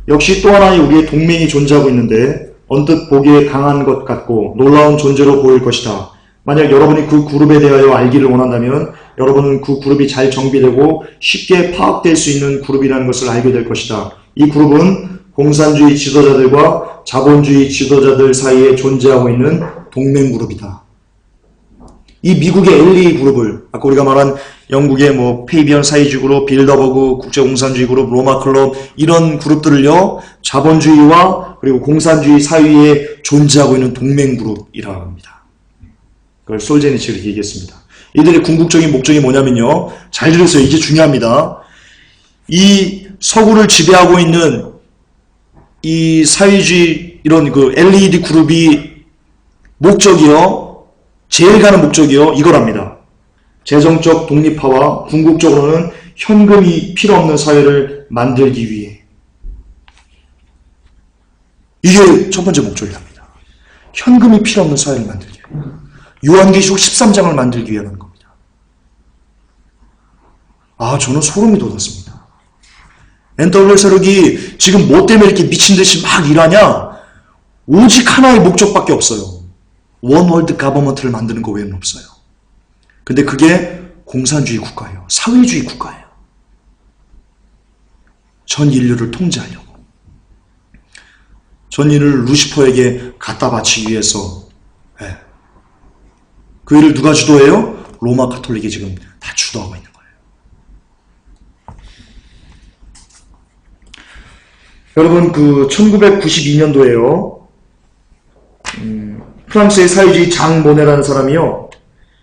역시 또 하나의 우리의 동맹이 존재하고 있는데 언뜻 보기에 강한 것 같고 놀라운 존재로 보일 것이다. 만약 여러분이 그 그룹에 대하여 알기를 원한다면 여러분은 그 그룹이 잘 정비되고 쉽게 파악될 수 있는 그룹이라는 것을 알게 될 것이다. 이 그룹은 공산주의 지도자들과 자본주의 지도자들 사이에 존재하고 있는 동맹그룹이다. 이 미국의 LA 그룹을 아까 우리가 말한 영국의 뭐 페이비언 사회주의 그룹, 빌더버그 국제공산주의 그룹, 로마클럽 이런 그룹들을요 자본주의와 그리고 공산주의 사이에 존재하고 있는 동맹그룹이라고 합니다. 그걸 솔제니치가 이렇게 얘기했습니다. 이들의 궁극적인 목적이 뭐냐면요. 잘 들으세요. 이게 중요합니다. 이 서구를 지배하고 있는 이 사회주의 이런 그 LED 그룹이 목적이요. 제일 가는 목적이요. 이거랍니다. 재정적 독립화와 궁극적으로는 현금이 필요 없는 사회를 만들기 위해. 이게 첫 번째 목적이랍니다. 현금이 필요 없는 사회를 만들기 위해. 요한계시록 13장을 만들기 위한 겁니다. 저는 소름이 돋았습니다. NW 세력이 지금 뭐 때문에 이렇게 미친듯이 막 일하냐? 오직 하나의 목적밖에 없어요. 원월드 가버먼트를 만드는 거 외에는 없어요. 근데 그게 공산주의 국가예요. 사회주의 국가예요. 전 인류를 통제하려고. 전 인류를 루시퍼에게 갖다 바치기 위해서. 그 일을 누가 주도해요? 로마 카톨릭이 지금 다 주도하고 있는 거예요. 여러분, 그 1992년도에요. 프랑스의 사회주의 장 모네라는 사람이요.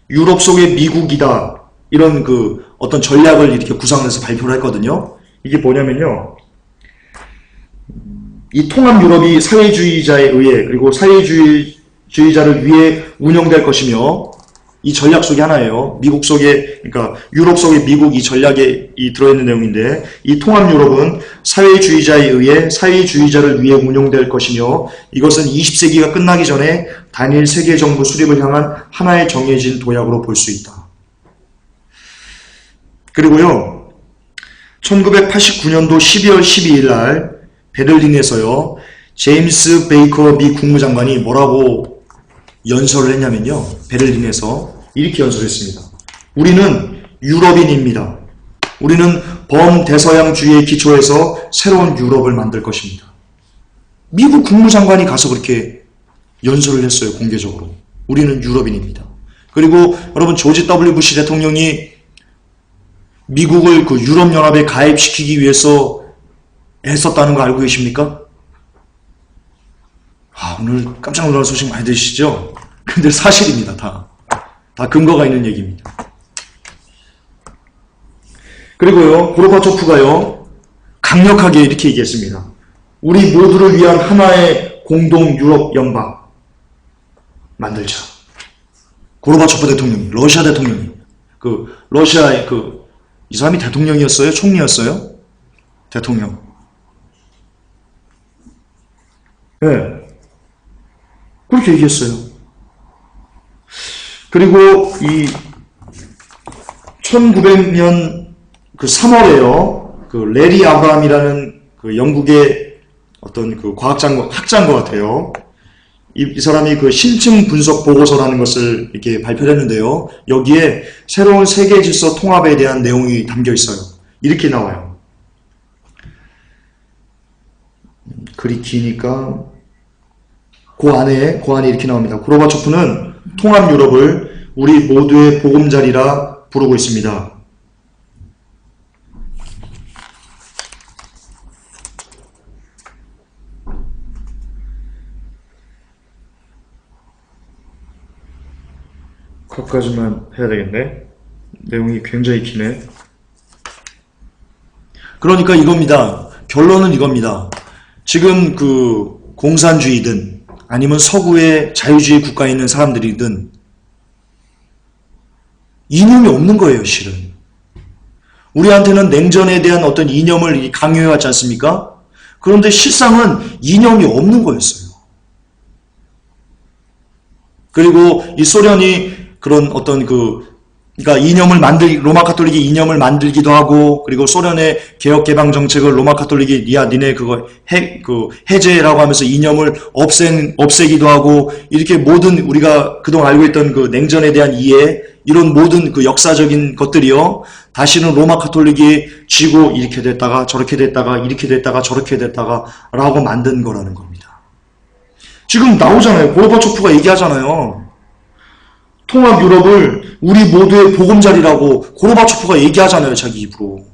유럽 속의 미국이다. 이런 그 어떤 전략을 이렇게 구상을 해서 발표를 했거든요. 이게 뭐냐면요. 이 통합 유럽이 사회주의자에 의해 그리고 사회주의자를 위해 운영될 것이며 이 전략 속에 하나예요. 미국 속에 그러니까 유럽 속에 미국 이 전략에 들어있는 내용인데 이 통합 유럽은 사회주의자에 의해 사회주의자를 위해 운영될 것이며 이것은 20세기가 끝나기 전에 단일 세계 정부 수립을 향한 하나의 정해진 도약으로 볼 수 있다. 그리고요. 1989년도 12월 12일 날 베를린에서요. 제임스 베이커 미 국무장관이 뭐라고 연설을 했냐면요. 베를린에서 이렇게 연설했습니다. 우리는 유럽인입니다. 우리는 범대서양주의의 기초에서 새로운 유럽을 만들 것입니다. 미국 국무장관이 가서 그렇게 연설을 했어요. 공개적으로. 우리는 유럽인입니다. 그리고 여러분 조지 W 부시 대통령이 미국을 그 유럽연합에 가입시키기 위해서 애썼다는 거 알고 계십니까? 오늘 깜짝 놀라는 소식 많이 들으시죠? 근데 사실입니다. 다 근거가 있는 얘기입니다. 그리고요, 고르바초프가요, 강력하게 이렇게 얘기했습니다. 우리 모두를 위한 하나의 공동 유럽 연방 만들자. 고르바초프 대통령이, 러시아 대통령이, 러시아의 이 사람이 대통령이었어요? 총리였어요? 대통령. 네. 그렇게 얘기했어요. 그리고 이 1900년 그 3월에요. 그 레리 아브라함이라는 그 영국의 어떤 그 학자인 것 같아요. 이 사람이 그 심층 분석 보고서라는 것을 이렇게 발표를 했는데요. 여기에 새로운 세계 질서 통합에 대한 내용이 담겨 있어요. 이렇게 나와요. 글이 기니까 그 안에 이렇게 나옵니다. 고르바초프는 통합 유럽을 우리 모두의 보금자리라 부르고 있습니다. 거기까지만 해야 되겠네. 내용이 굉장히 기네. 그러니까 이겁니다. 결론은 이겁니다. 지금 그 공산주의든 아니면 서구의 자유주의 국가에 있는 사람들이든 이념이 없는 거예요, 실은. 우리한테는 냉전에 대한 어떤 이념을 강요해왔지 않습니까? 그런데 실상은 이념이 없는 거였어요. 그리고 이 소련이 그런 어떤 그러니까 로마 카톨릭이 이념을 만들기도 하고, 그리고 소련의 개혁 개방 정책을 로마 카톨릭이 니네 그거 해제라고 하면서 이념을 없애기도 하고, 이렇게 모든 우리가 그동안 알고 있던 그 냉전에 대한 이해, 이런 모든 그 역사적인 것들이요, 다시는 로마 카톨릭이 쥐고 이렇게 됐다가 저렇게 됐다가 이렇게 됐다가 저렇게 됐다가 라고 만든 거라는 겁니다. 지금 나오잖아요. 고르바초프가 얘기하잖아요. 통합 유럽을 우리 모두의 보금자리라고 고르바초프가 얘기하잖아요. 자기 입으로.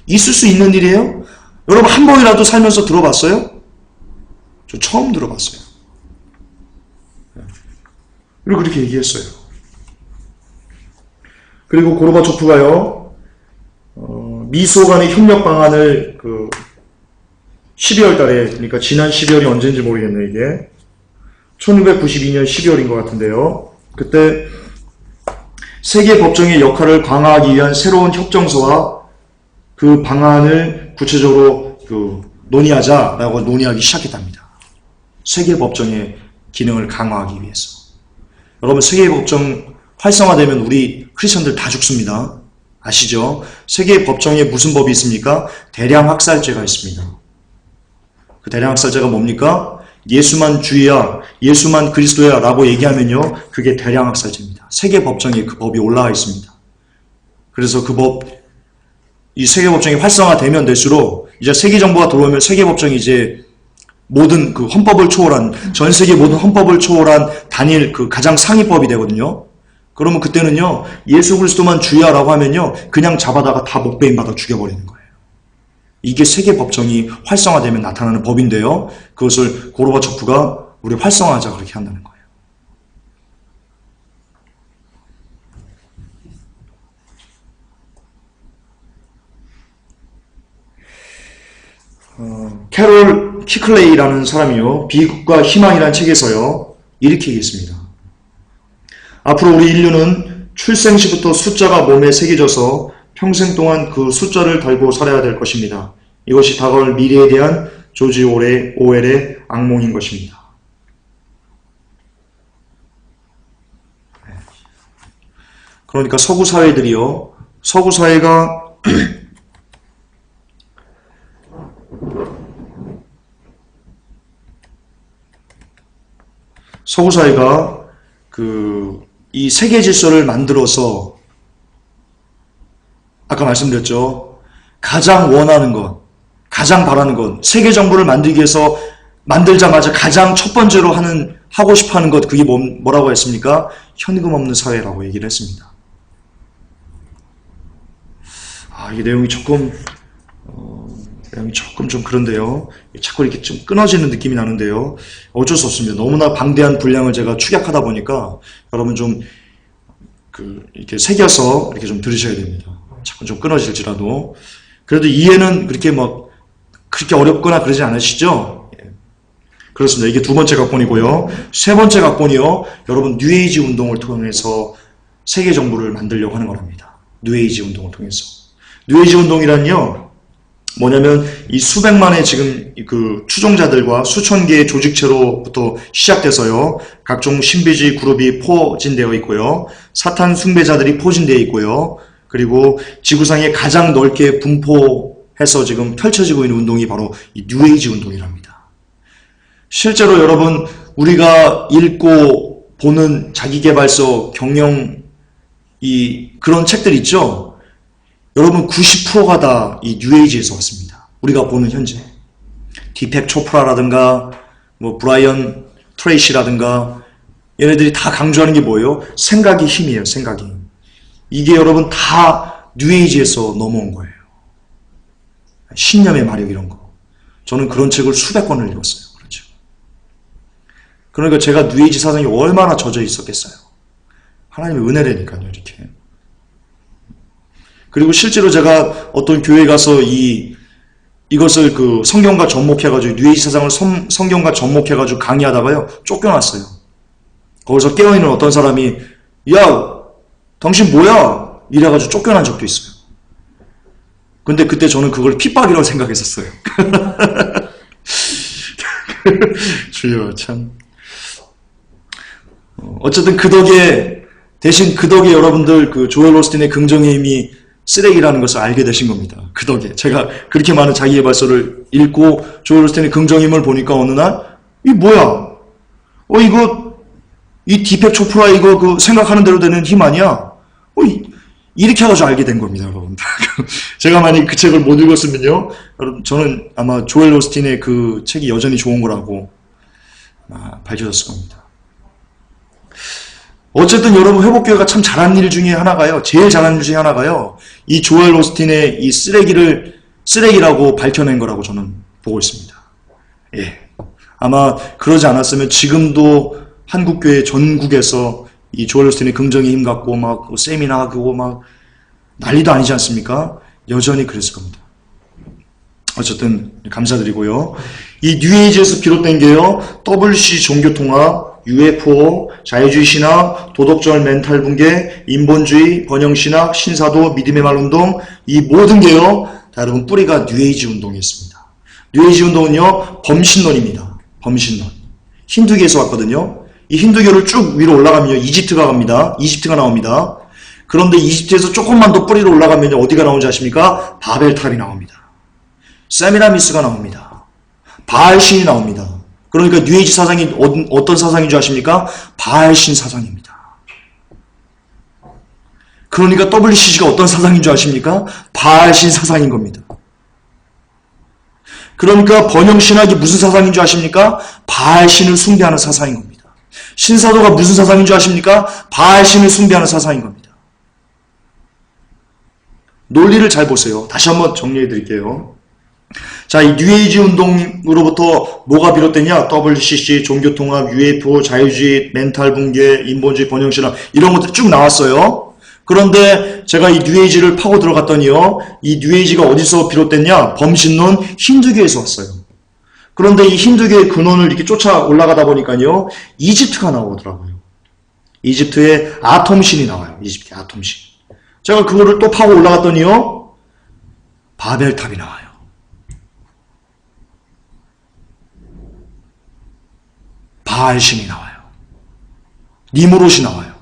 있을 수 있는 일이에요? 여러분 한 번이라도 살면서 들어봤어요? 저 처음 들어봤어요. 그리고 그렇게 얘기했어요. 그리고 고르바초프가요, 미소 간의 협력 방안을 12월 달에, 그러니까 지난 12월이 언제인지 모르겠네, 이게. 1992년 12월인 것 같은데요. 그때 세계 법정의 역할을 강화하기 위한 새로운 협정서와 그 방안을 구체적으로 논의하자라고 논의하기 시작했답니다. 세계 법정의 기능을 강화하기 위해서. 여러분, 세계 법정 활성화되면 우리 크리스천들 다 죽습니다. 아시죠? 세계 법정에 무슨 법이 있습니까? 대량학살죄가 있습니다. 그 대량학살죄가 뭡니까? 예수만 주의야, 예수만 그리스도야 라고 얘기하면요, 그게 대량학살죄입니다. 세계 법정에 그 법이 올라와 있습니다. 그래서 이 세계 법정이 활성화되면 될수록 이제 세계 정부가 들어오면 세계 법정이 이제 모든 그 헌법을 초월한, 전 세계 모든 헌법을 초월한 단일 그 가장 상위법이 되거든요. 그러면 그때는요, 예수 그리스도만 주야라고 하면요, 그냥 잡아다가 다 목베임 받아 죽여버리는 거예요. 이게 세계 법정이 활성화되면 나타나는 법인데요. 그것을 고르바초프가 우리 활성화하자 그렇게 한다는 거예요. 캐롤 키클레이라는 사람이요, 비극과 희망이라는 책에서요, 이렇게 얘기했습니다. 앞으로 우리 인류는 출생 시부터 숫자가 몸에 새겨져서 평생 동안 그 숫자를 달고 살아야 될 것입니다. 이것이 다가올 미래에 대한 조지 오웰의 악몽인 것입니다. 그러니까 서구 사회들이요, 서구 사회가 이 세계 질서를 만들어서, 아까 말씀드렸죠, 가장 원하는 것, 가장 바라는 것, 세계 정부를 만들기 위해서 만들자마자 가장 첫 번째로 하고 싶어 하는 것, 그게 뭐라고 했습니까? 현금 없는 사회라고 얘기를 했습니다. 이게 내용이 조금 좀 그런데요. 자꾸 이렇게 좀 끊어지는 느낌이 나는데요. 어쩔 수 없습니다. 너무나 방대한 분량을 제가 축약하다 보니까 여러분 좀 이렇게 새겨서 이렇게 좀 들으셔야 됩니다. 자꾸 좀 끊어질지라도. 그래도 이해는 그렇게 어렵거나 그러지 않으시죠? 그렇습니다. 이게 두 번째 각본이고요. 세 번째 각본이요, 여러분 뉴에이지 운동을 통해서 세계 정부를 만들려고 하는 겁니다. 뉴에이지 운동을 통해서. 뉴에이지 운동이란요, 뭐냐면 이 수백만의 지금 그 추종자들과 수천 개의 조직체로부터 시작돼서요. 각종 신비주의 그룹이 포진되어 있고요. 사탄 숭배자들이 포진되어 있고요. 그리고 지구상에 가장 넓게 분포해서 지금 펼쳐지고 있는 운동이 바로 이 뉴에이지 운동이랍니다. 실제로 여러분 우리가 읽고 보는 자기계발서 경영 그런 책들 있죠? 여러분 90%가 다 이 뉴에이지에서 왔습니다. 우리가 보는 현재 디펙 초프라라든가 뭐 브라이언 트레이시라든가 얘네들이 다 강조하는 게 뭐예요? 생각이 힘이에요. 생각이. 이게 여러분 다 뉴에이지에서 넘어온 거예요. 신념의 마력 이런 거. 저는 그런 책을 수백 권을 읽었어요. 그렇죠. 그러니까 제가 뉴에이지 사상이 얼마나 젖어 있었겠어요. 하나님의 은혜라니까요. 이렇게. 그리고 실제로 제가 어떤 교회에 가서 이것을 그 성경과 접목해가지고 뉴에이지 사상을 성경과 접목해가지고 강의하다가요 쫓겨났어요. 거기서 깨어있는 어떤 사람이 야 당신 뭐야 이래가지고 쫓겨난 적도 있어요. 근데 그때 저는 그걸 핍박이라고 생각했었어요. 주여 참. 어쨌든 대신 그 덕에 여러분들 그 조엘 오스틴의 긍정의 힘이 쓰레기라는 것을 알게 되신 겁니다. 그 덕에. 제가 그렇게 많은 자기계발서를 읽고 조엘 오스틴의 긍정의 힘을 보니까 어느 날 이 뭐야? 이 디펙 초프라 이거 그 생각하는 대로 되는 힘 아니야? 이렇게 해가지고 알게 된 겁니다, 여러분. 제가 만약 그 책을 못 읽었으면요, 여러분, 저는 아마 조엘 오스틴의 그 책이 여전히 좋은 거라고 밝혀졌을 겁니다. 어쨌든 여러분 회복교회가 참 잘한 일 중에 하나가요. 제일 잘한 일 중에 하나가요. 이 조엘 오스틴의 이 쓰레기라고 밝혀낸 거라고 저는 보고 있습니다. 예. 아마 그러지 않았으면 지금도 한국교회 전국에서 이 조엘 오스틴의 긍정의 힘 갖고 막 세미나 하고 막 난리도 아니지 않습니까? 여전히 그랬을 겁니다. 어쨌든 감사드리고요. 이 뉴에이지에서 비롯된 게요. WC 종교통합, UFO, 자유주의 신학, 도덕절 멘탈 붕괴, 인본주의, 번영신학, 신사도, 믿음의 말 운동 이 모든 게요. 다 여러분 뿌리가 뉴에이지 운동이 있습니다. 뉴에이지 운동은요. 범신론입니다. 범신론. 힌두교에서 왔거든요. 이 힌두교를 쭉 위로 올라가면요. 이집트가 갑니다. 이집트가 나옵니다. 그런데 이집트에서 조금만 더 뿌리로 올라가면요. 어디가 나오는지 아십니까? 바벨탑이 나옵니다. 세미라미스가 나옵니다. 바알신이 나옵니다. 그러니까 뉴에이지 사상이 어떤 사상인 줄 아십니까? 바알신 사상입니다. 그러니까 WCG가 어떤 사상인 줄 아십니까? 바알신 사상인 겁니다. 그러니까 번영신학이 무슨 사상인 줄 아십니까? 바알신을 숭배하는 사상인 겁니다. 신사도가 무슨 사상인 줄 아십니까? 바알신을 숭배하는 사상인 겁니다. 논리를 잘 보세요. 다시 한번 정리해 드릴게요. 자, 이 뉴에이지 운동으로부터 뭐가 비롯됐냐? WCC, 종교통합, UFO, 자유주의, 멘탈 붕괴, 인본주의, 번영신학 이런 것들이 쭉 나왔어요. 그런데 제가 이 뉴에이지를 파고 들어갔더니요. 이 뉴에이지가 어디서 비롯됐냐? 범신론 힌두교에서 왔어요. 그런데 이 힌두교의 근원을 이렇게 쫓아 올라가다 보니까요. 이집트가 나오더라고요. 이집트의 아톰신이 나와요. 이집트의 아톰신. 제가 그거를 또 파고 올라갔더니요. 바벨탑이 나와요. 바알신이 나와요. 니무롯이 나와요.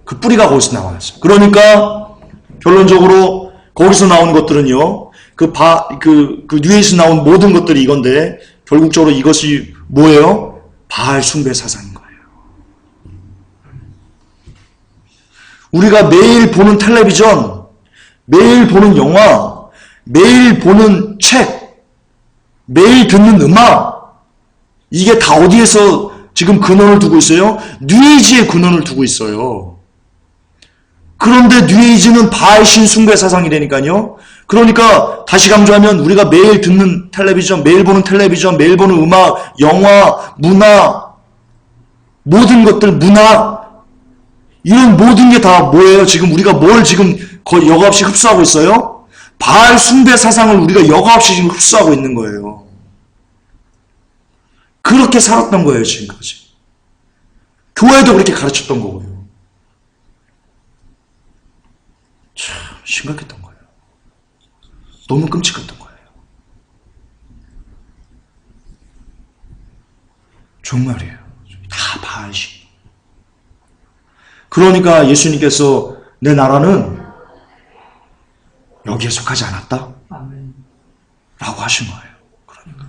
그 뿌리가 거기서 나와요. 그러니까 결론적으로 거기서 나온 것들은요. 그 뉴에이지에서 나온 모든 것들이 이건데 결국적으로 이것이 뭐예요? 바알 숭배 사상인 거예요. 우리가 매일 보는 텔레비전, 매일 보는 영화, 매일 보는 책, 매일 듣는 음악 이게 다 어디에서 지금 근원을 두고 있어요? 뉴에이지에 근원을 두고 있어요. 그런데 뉴에이지는 바알신 숭배 사상이라니까요. 그러니까 다시 강조하면 우리가 매일 듣는 텔레비전, 매일 보는 텔레비전, 매일 보는 음악, 영화, 문화, 모든 것들 문화 이런 모든 게 다 뭐예요? 지금 우리가 뭘 지금 거의 여과 없이 흡수하고 있어요? 바알 숭배 사상을 우리가 여과 없이 지금 흡수하고 있는 거예요. 그렇게 살았던 거예요, 지금까지. 교회도 그렇게 가르쳤던 거고요. 참 심각했던 거예요. 너무 끔찍했던 거예요. 정말이에요. 다 바알신. 그러니까 예수님께서 내 나라는 여기에 속하지 않았다? 라고 하신 거예요. 그러니까.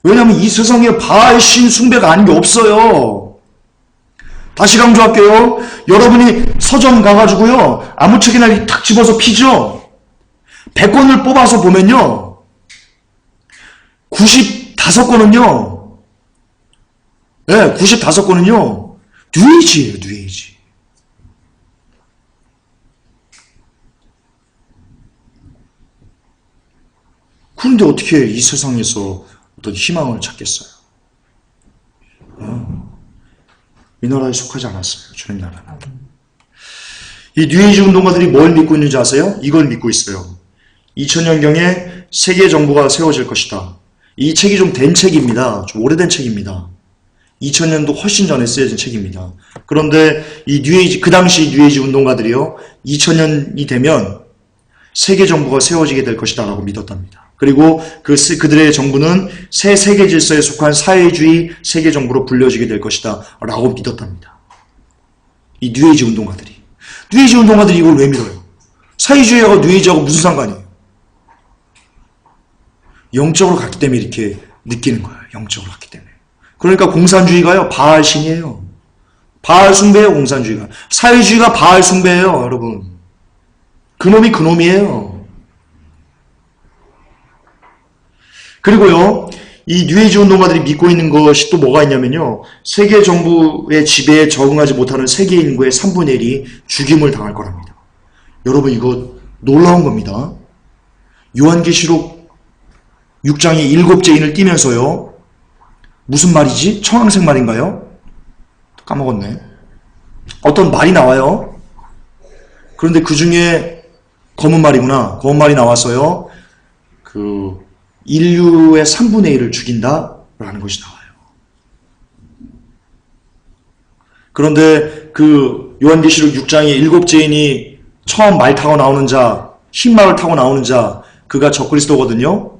왜냐하면 이 세상에 바알신 숭배가 아닌 게 없어요. 다시 강조할게요. 여러분이 서점 가가지고요, 아무 책이나 탁 집어서 피죠? 100권을 뽑아서 보면요, 95권은요, 네, 95권은요, 뉴에이지예요, 뉴에이지. 그런데 어떻게 이 세상에서 어떤 희망을 찾겠어요? 이 나라에 속하지 않았어요. 주님 나라는. 이 뉴에이지 운동가들이 뭘 믿고 있는지 아세요? 이걸 믿고 있어요. 2000년경에 세계 정부가 세워질 것이다. 이 책이 좀 된 책입니다. 좀 오래된 책입니다. 2000년도 훨씬 전에 쓰여진 책입니다. 그런데 이 뉴에이지, 그 당시 뉴에이지 운동가들이요, 2000년이 되면 세계 정부가 세워지게 될 것이다 라고 믿었답니다. 그리고 그들의 정부는 새 세계 질서에 속한 사회주의 세계 정부로 불려지게 될 것이다 라고 믿었답니다. 이 뉴에이지 운동가들이. 뉴에이지 운동가들이 이걸 왜 믿어요? 사회주의하고 뉴에이지하고 무슨 상관이에요? 영적으로 갔기 때문에 이렇게 느끼는 거예요. 영적으로 갔기 때문에. 그러니까 공산주의가요, 바알 신이에요. 바알 숭배예요, 공산주의가. 사회주의가 바알 숭배예요, 여러분. 그놈이 그놈이에요. 그리고요, 이 뉴에이지 운동가들이 믿고 있는 것이 또 뭐가 있냐면요, 세계 정부의 지배에 적응하지 못하는 세계 인구의 3분의 1이 죽임을 당할 거랍니다. 여러분, 이거 놀라운 겁니다. 요한계시록 6장의 7째 인을 띄면서요, 무슨 말이지? 청황색 말인가요? 까먹었네. 어떤 말이 나와요. 그런데 그 중에 검은 말이구나. 검은 말이 나와서요, 인류의 3분의 1을 죽인다라는 것이 나와요. 그런데 그 요한계시록 6장의 7죄인이 처음 말 타고 나오는 자, 흰 말을 타고 나오는 자, 그가 적그리스도거든요.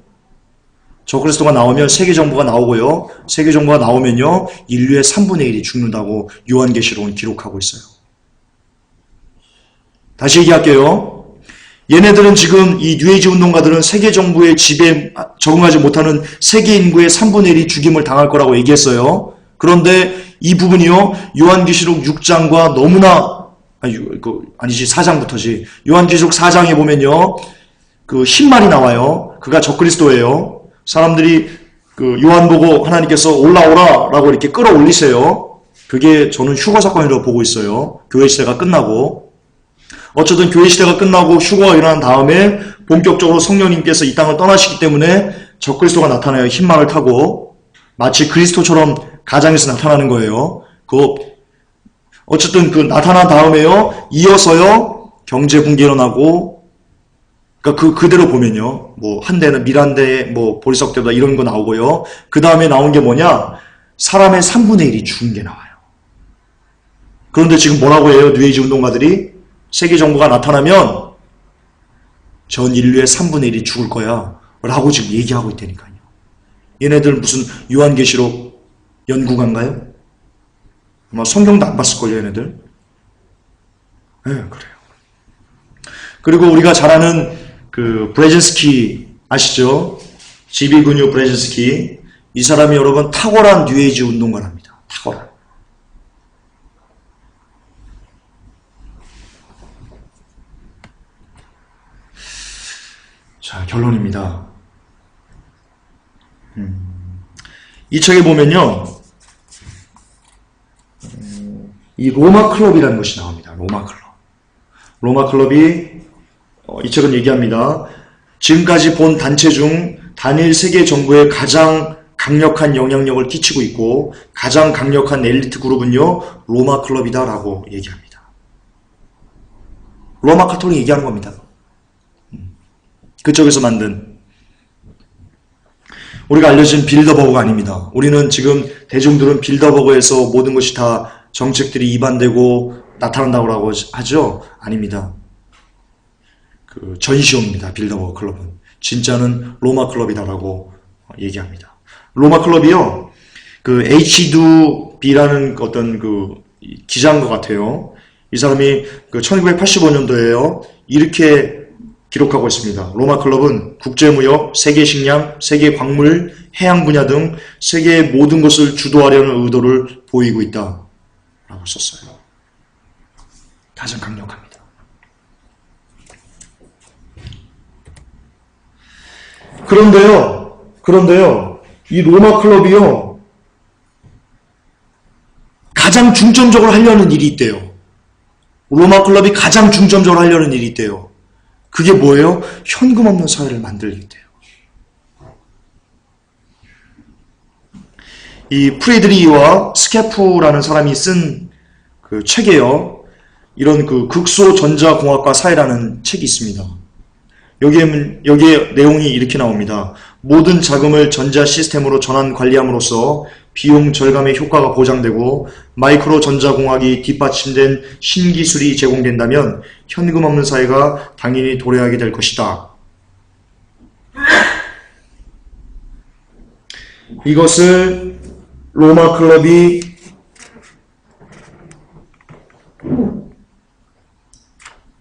적그리스도가 나오면 세계정부가 나오고요. 세계정부가 나오면요, 인류의 3분의 1이 죽는다고 요한계시록은 기록하고 있어요. 다시 얘기할게요. 얘네들은 지금 이 뉴에이지 운동가들은 세계정부의 지배에 적응하지 못하는 세계 인구의 3분의 1이 죽임을 당할 거라고 얘기했어요. 그런데 이 부분이요, 요한계시록 6장과 너무나, 아니지, 4장부터지. 요한계시록 4장에 보면요, 그 흰말이 나와요. 그가 적그리스도예요. 사람들이 그 요한 보고 하나님께서 올라오라 라고 이렇게 끌어올리세요. 그게 저는 휴거 사건이라고 보고 있어요. 교회 시대가 끝나고. 어쨌든 교회 시대가 끝나고 휴거가 일어난 다음에 본격적으로 성령님께서 이 땅을 떠나시기 때문에 적그리스도가 나타나요. 흰말을 타고. 마치 그리스도처럼 가장에서 나타나는 거예요. 어쨌든 그 나타난 다음에요, 이어서요, 경제 붕괴 일어나고, 그러니까 그대로 보면요, 뭐 한대는 미란대, 뭐 보리석대다 이런 거 나오고요. 그 다음에 나온 게 뭐냐? 사람의 3분의 1이 죽은 게 나와요. 그런데 지금 뭐라고 해요? 뉴에이지 운동가들이 세계 정부가 나타나면 전 인류의 3분의 1이 죽을 거야 라고 지금 얘기하고 있다니까요. 얘네들 무슨 요한계시록 연구가인가요? 아마 성경도 안 봤을걸요, 얘네들. 네, 그래요. 그리고 우리가 잘 아는 그 브레진스키 아시죠? 지비 근유 브레진스키. 이 사람이 여러분 탁월한 뉴에이지 운동가랍니다. 탁월한. 자, 결론입니다. 이 책에 보면요, 이 로마 클럽이라는 것이 나옵니다. 로마 클럽. 로마 클럽이 이 책은 얘기합니다. 지금까지 본 단체 중 단일 세계 정부에 가장 강력한 영향력을 끼치고 있고 가장 강력한 엘리트 그룹은요, 로마 클럽이다라고 얘기합니다. 로마 카톨릭이 얘기하는 겁니다. 그쪽에서 만든. 우리가 알려진 빌더버그가 아닙니다. 우리는 지금 대중들은 빌더버그에서 모든 것이 다 정책들이 입안되고 나타난다고 하죠? 아닙니다. 그 전시용입니다. 빌더버그 클럽은. 진짜는 로마 클럽이다라고 얘기합니다. 로마 클럽이요, 그 H.2B라는 어떤 그 기자인 것 같아요. 이 사람이 그 1985년도에요, 이렇게 기록하고 있습니다. 로마 클럽은 국제무역, 세계식량, 세계광물, 해양 분야 등 세계의 모든 것을 주도하려는 의도를 보이고 있다 라고 썼어요. 가장 강력합니다. 그런데요, 이 로마 클럽이요, 가장 중점적으로 하려는 일이 있대요. 로마 클럽이 가장 중점적으로 하려는 일이 있대요. 그게 뭐예요? 현금 없는 사회를 만들기 때요. 이 프리드리히와 스케프라는 사람이 쓴 그 책에요, 이런 그 극소전자공학과 사회라는 책이 있습니다. 여기에 내용이 이렇게 나옵니다. 모든 자금을 전자 시스템으로 전환 관리함으로써 비용 절감의 효과가 보장되고 마이크로 전자공학이 뒷받침된 신기술이 제공된다면 현금 없는 사회가 당연히 도래하게 될 것이다. 이것을 로마 클럽이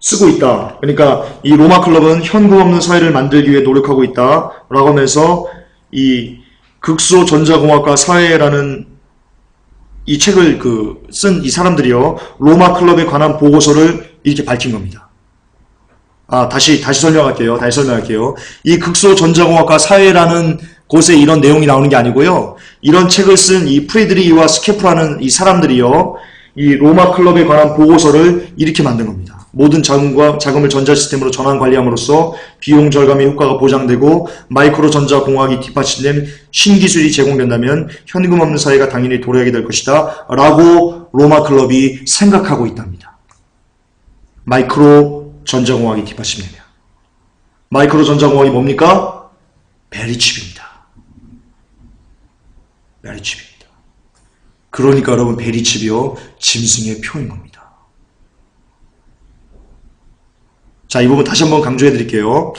쓰고 있다. 그러니까 이 로마 클럽은 현금 없는 사회를 만들기 위해 노력하고 있다 라고 하면서 이 극소 전자공학과 사회라는 이 책을 쓴 이 사람들이요, 로마 클럽에 관한 보고서를 이렇게 밝힌 겁니다. 다시 설명할게요. 이 극소 전자공학과 사회라는 곳에 이런 내용이 나오는 게 아니고요, 이런 책을 쓴 이 프리드리히와 스케프라는 이 사람들이요, 이 로마 클럽에 관한 보고서를 이렇게 만든 겁니다. 모든 자금을 전자시스템으로 전환 관리함으로써 비용 절감의 효과가 보장되고 마이크로 전자공학이 뒷받침된 신기술이 제공된다면 현금 없는 사회가 당연히 도래하게 될 것이다 라고 로마 클럽이 생각하고 있답니다. 마이크로 전자공학이 뒷받침되면. 마이크로 전자공학이 뭡니까? 베리칩입니다. 베리칩입니다. 그러니까 여러분, 베리칩이요, 짐승의 표인 겁니다. 자, 이 부분 다시 한번 강조해 드릴게요.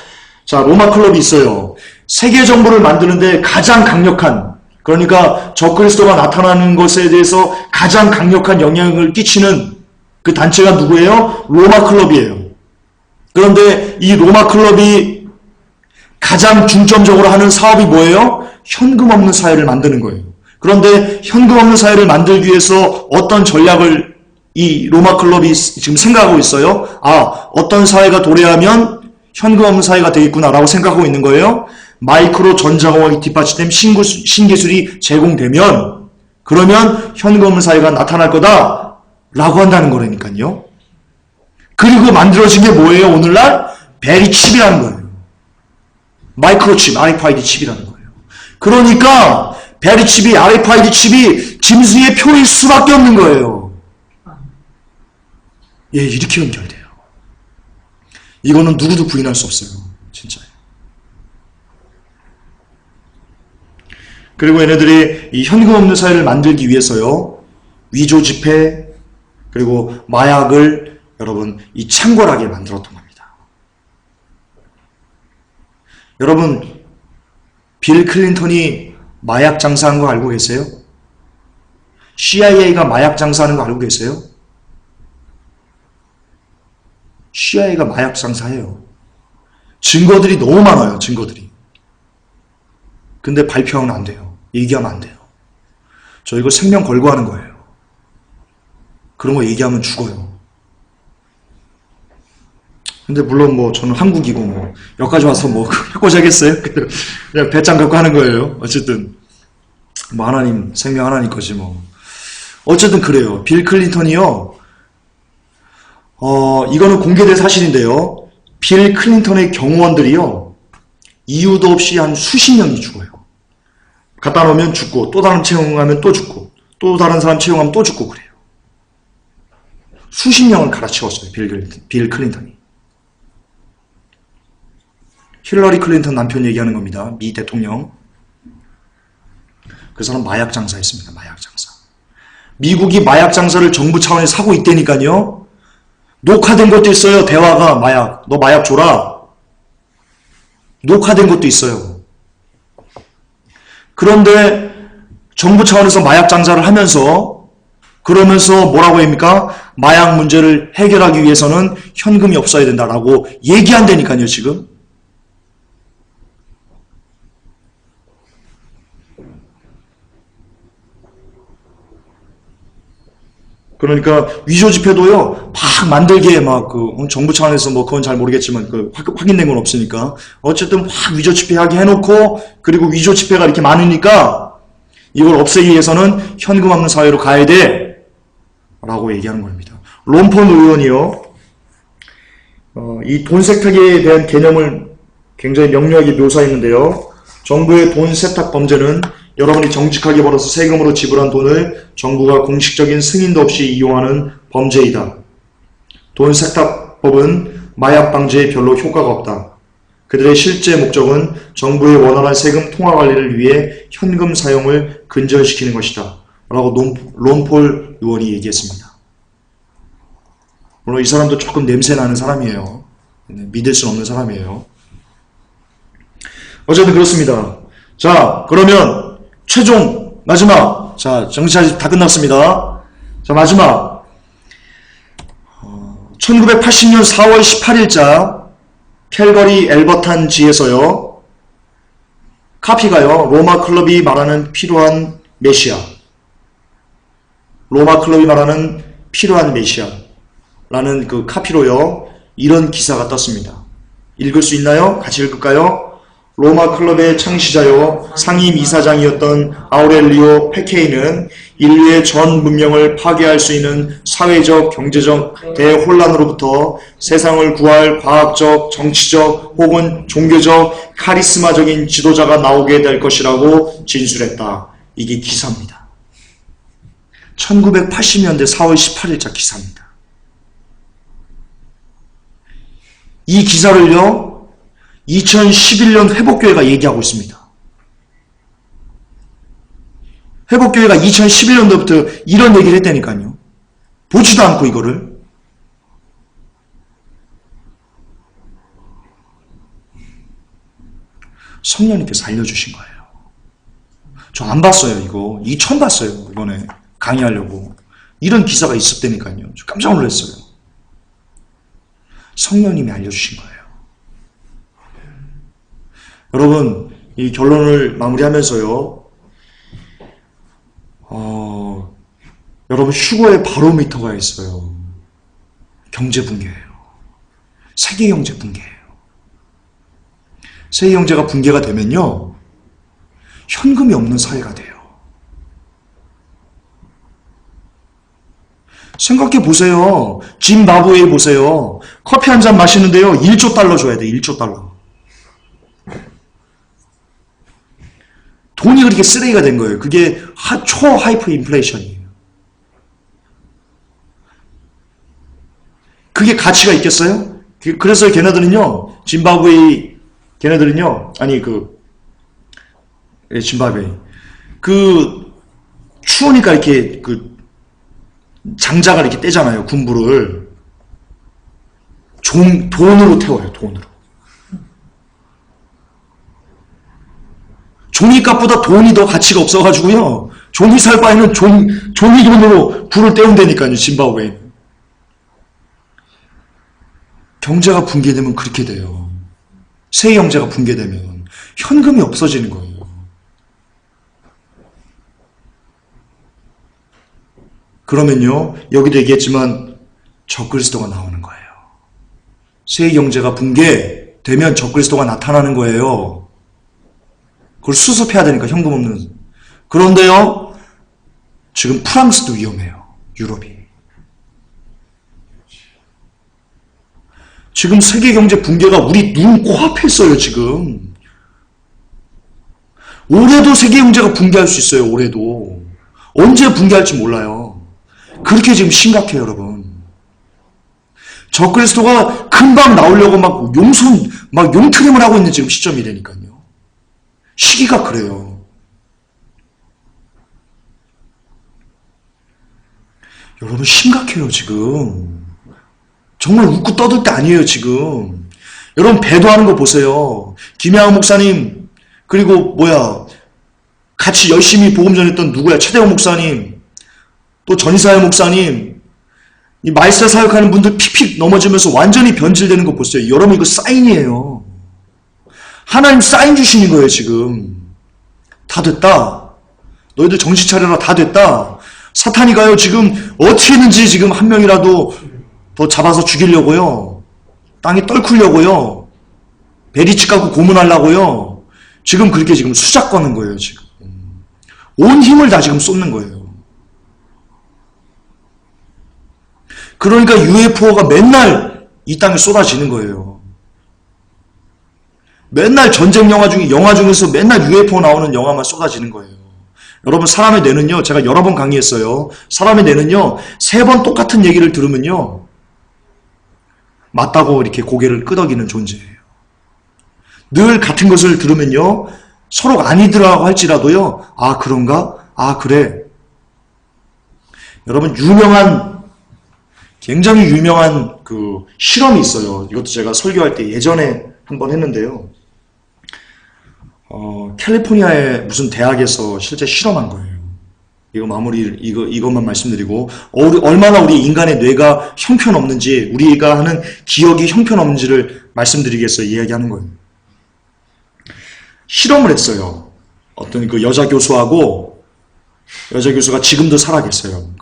자, 로마 클럽이 있어요. 세계 정부를 만드는데 가장 강력한, 그러니까 적그리스도가 나타나는 것에 대해서 가장 강력한 영향을 끼치는 그 단체가 누구예요? 로마 클럽이에요. 그런데 이 로마 클럽이 가장 중점적으로 하는 사업이 뭐예요? 현금 없는 사회를 만드는 거예요. 그런데 현금 없는 사회를 만들기 위해서 어떤 전략을 이 로마 클럽이 지금 생각하고 있어요? 어떤 사회가 도래하면 현금 없는 사회가 되겠구나라고 생각하고 있는 거예요. 마이크로 전자공학이 뒷받침된 신기술이 제공되면, 그러면 현금 없는 사회가 나타날 거다 라고 한다는 거라니까요. 그리고 만들어진 게 뭐예요? 오늘날 베리칩이라는 거예요. 마이크로칩, RFID 칩이라는 거예요. 그러니까 베리칩이, RFID 칩이 짐승의 표일 수밖에 없는 거예요. 예, 이렇게 연결돼요. 이거는 누구도 부인할 수 없어요. 진짜요. 그리고 얘네들이 이 현금 없는 사회를 만들기 위해서요, 위조 지폐, 그리고 마약을 여러분 이 창궐하게 만들었던 겁니다. 여러분, 빌 클린턴이 마약 장사하는 거 알고 계세요? CIA가 마약 장사하는 거 알고 계세요? CIA가 마약 장사해요. 증거들이 너무 많아요. 증거들이. 근데 발표하면 안 돼요. 얘기하면 안 돼요. 저 이거 생명 걸고 하는 거예요. 그런 거 얘기하면 죽어요. 근데 물론 뭐 저는 한국이고 뭐 여기까지 와서 뭐 해고자 하겠어요? 그냥 배짱 갖고 하는 거예요. 어쨌든 뭐 하나님, 생명 하나님 거지 뭐. 어쨌든 그래요. 빌 클린턴이요, 이거는 공개된 사실인데요, 빌 클린턴의 경호원들이요, 이유도 없이 한 수십 명이 죽어요. 갖다 놓으면 죽고, 또 다른 채용하면 또 죽고, 또 다른 사람 채용하면 또 죽고 그래요. 수십 명을 갈아치웠어요. 빌 클린턴이. 힐러리 클린턴 남편 얘기하는 겁니다. 미 대통령. 그 사람 마약 장사했습니다. 마약 장사. 미국이 마약 장사를 정부 차원에서 하고 있다니까요. 녹화된 것도 있어요. 대화가 마약. 너 마약 줘라. 녹화된 것도 있어요. 그런데 정부 차원에서 마약 장사를 하면서 그러면서 뭐라고 합니까? 마약 문제를 해결하기 위해서는 현금이 없어야 된다라고 얘기한다니까요, 지금. 그러니까 위조 지폐도요, 막 만들게 막 정부 차원에서 뭐 그건 잘 모르겠지만 확인된 건 없으니까 어쨌든 막 위조 지폐하게 해놓고 그리고 위조 지폐가 이렇게 많으니까 이걸 없애기 위해서는 현금 없는 사회로 가야 돼 라고 얘기하는 겁니다. 론폰 의원이요, 이 돈 세탁에 대한 개념을 굉장히 명료하게 묘사했는데요. 정부의 돈 세탁 범죄는 여러분이 정직하게 벌어서 세금으로 지불한 돈을 정부가 공식적인 승인도 없이 이용하는 범죄이다. 돈 세탁법은 마약 방지에 별로 효과가 없다. 그들의 실제 목적은 정부의 원활한 세금 통화 관리를 위해 현금 사용을 근절시키는 것이다. 라고 론폴 의원이 얘기했습니다. 물론 이 사람도 조금 냄새나는 사람이에요. 믿을 수 없는 사람이에요. 어쨌든 그렇습니다. 자, 그러면 최종 마지막, 자, 정치 다 끝났습니다. 자, 마지막 1980년 4월 18일자 캘거리 엘버탄지에서요, 카피가요, 로마 클럽이 말하는 필요한 메시아, 로마 클럽이 말하는 필요한 메시아 라는 그 카피로요, 이런 기사가 떴습니다. 읽을 수 있나요? 같이 읽을까요? 로마 클럽의 창시자요 상임 이사장이었던 아우렐리오 페케이는 인류의 전 문명을 파괴할 수 있는 사회적, 경제적 대혼란으로부터 세상을 구할 과학적, 정치적 혹은 종교적 카리스마적인 지도자가 나오게 될 것이라고 진술했다. 이게 기사입니다. 1980년대 4월 18일자 기사입니다. 이 기사를요, 2011년 회복교회가 얘기하고 있습니다. 회복교회가 2011년도부터 이런 얘기를 했다니까요. 보지도 않고 이거를. 성령님께서 알려주신 거예요. 저 안 봤어요, 이거. 이 처음 봤어요, 이번에. 강의하려고. 이런 기사가 있었다니까요. 저 깜짝 놀랐어요. 성령님이 알려주신 거예요. 여러분, 이 결론을 마무리하면서요, 여러분 휴거의 바로미터가 있어요. 경제 붕괴예요. 세계 경제 붕괴예요. 세계 경제가 붕괴가 되면요, 현금이 없는 사회가 돼요. 생각해 보세요. 짐바브웨이 보세요. 커피 한 잔 마시는데요, 1조 달러 줘야 돼, 1조 달러. 돈이 그렇게 쓰레기가 된 거예요. 그게 초하이퍼 인플레이션이에요. 그게 가치가 있겠어요? 그래서 걔네들은요, 짐바브웨이, 걔네들은요, 아니, 짐바브웨이. 추우니까 이렇게, 장작을 이렇게 떼잖아요, 군부를. 돈으로 태워요, 돈으로. 종이값보다 돈이 더 가치가 없어가지고요, 종이 살 바에는 종이 돈으로 불을 때운다니까요, 짐바브웨이는. 경제가 붕괴되면 그렇게 돼요. 세계 경제가 붕괴되면 현금이 없어지는 거예요. 그러면요, 여기도 얘기했지만 적그리스도가 나오는 거예요. 세계 경제가 붕괴되면 적그리스도가 나타나는 거예요. 그걸 수습해야 되니까, 현금 없는. 그런데요, 지금 프랑스도 위험해요. 유럽이. 지금 세계 경제 붕괴가 우리 눈 코앞에 있어요, 지금. 올해도 세계 경제가 붕괴할 수 있어요, 올해도. 언제 붕괴할지 몰라요. 그렇게 지금 심각해요, 여러분. 적그리스도가 금방 나오려고 막 용트림을 하고 있는 지금 시점이라니까요. 시기가 그래요. 여러분 심각해요, 지금. 정말 웃고 떠들 때 아니에요, 지금. 여러분, 배도하는 거 보세요. 김양호 목사님, 그리고 같이 열심히 복음 전했던 누구야? 최대원 목사님, 또 전사회 목사님, 이 말세 사역하는 분들 픽픽 넘어지면서 완전히 변질되는 거 보세요. 여러분, 이거 사인이에요. 하나님 사인 주시는 거예요, 지금. 다 됐다. 너희들 정신 차려라. 다 됐다. 사탄이 가요, 지금 어떻게든지 지금 한 명이라도 더 잡아서 죽이려고요. 땅에 떨구려고요. 베리치 갖고 고문하려고요. 지금 그렇게 지금 수작 거는 거예요, 지금. 온 힘을 다 지금 쏟는 거예요. 그러니까 UFO가 맨날 이 땅에 쏟아지는 거예요. 맨날 전쟁 영화 중에서 맨날 UFO 나오는 영화만 쏟아지는 거예요. 여러분, 사람의 뇌는요, 제가 여러 번 강의했어요. 사람의 뇌는요, 3번 똑같은 얘기를 들으면요, 맞다고 이렇게 고개를 끄덕이는 존재예요. 늘 같은 것을 들으면요, 서로가 아니더라고 할지라도요, 아, 그런가? 아, 그래. 여러분, 굉장히 유명한 그 실험이 있어요. 이것도 제가 설교할 때 예전에 한번 했는데요. 캘리포니아의 무슨 대학에서 실제 실험한 거예요. 이것만 말씀드리고, 얼마나 우리 인간의 뇌가 형편없는지, 우리가 하는 기억이 형편없는지를 말씀드리겠어요. 이야기하는 거예요. 실험을 했어요. 어떤 그 여자 교수가 지금도 살아계세요.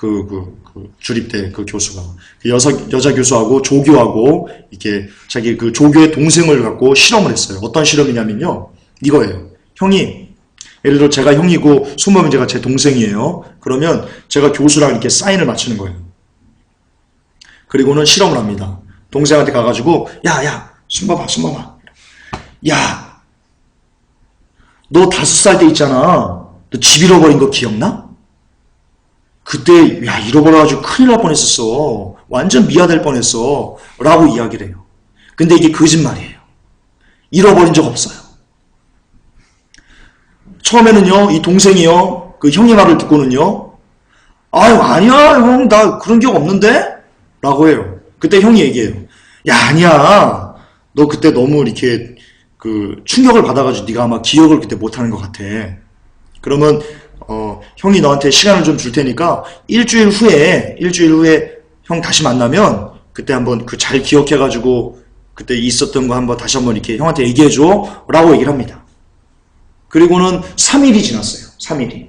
주립대 그 교수가. 그 여자 교수하고 조교하고, 이렇게 자기 그 조교의 동생을 갖고 실험을 했어요. 어떤 실험이냐면요. 이거예요. 형이, 예를 들어 제가 형이고 손범이가 제 동생이에요. 그러면 제가 교수랑 이렇게 사인을 맞추는 거예요. 그리고는 실험을 합니다. 동생한테 가가지고, 야, 손범아. 야, 너 5살 때 있잖아. 너 집 잃어버린 거 기억나? 그때, 잃어버려가지고 큰일 날 뻔했었어. 완전 미아될 뻔했어. 라고 이야기를 해요. 근데 이게 거짓말이에요. 잃어버린 적 없어요. 처음에는요, 이 동생이요, 그 형의 말을 듣고는요, 아니야, 형, 나 그런 기억 없는데? 라고 해요. 그때 형이 얘기해요. 야, 아니야. 너 그때 너무 이렇게, 충격을 받아가지고 네가 아마 기억을 그때 못하는 것 같아. 그러면, 형이 너한테 시간을 좀 줄 테니까, 일주일 후에 형 다시 만나면, 그때 한번 잘 기억해가지고, 그때 있었던 거 한번 다시 한번 이렇게 형한테 얘기해줘. 라고 얘기를 합니다. 그리고는 3일이 지났어요. 3일이.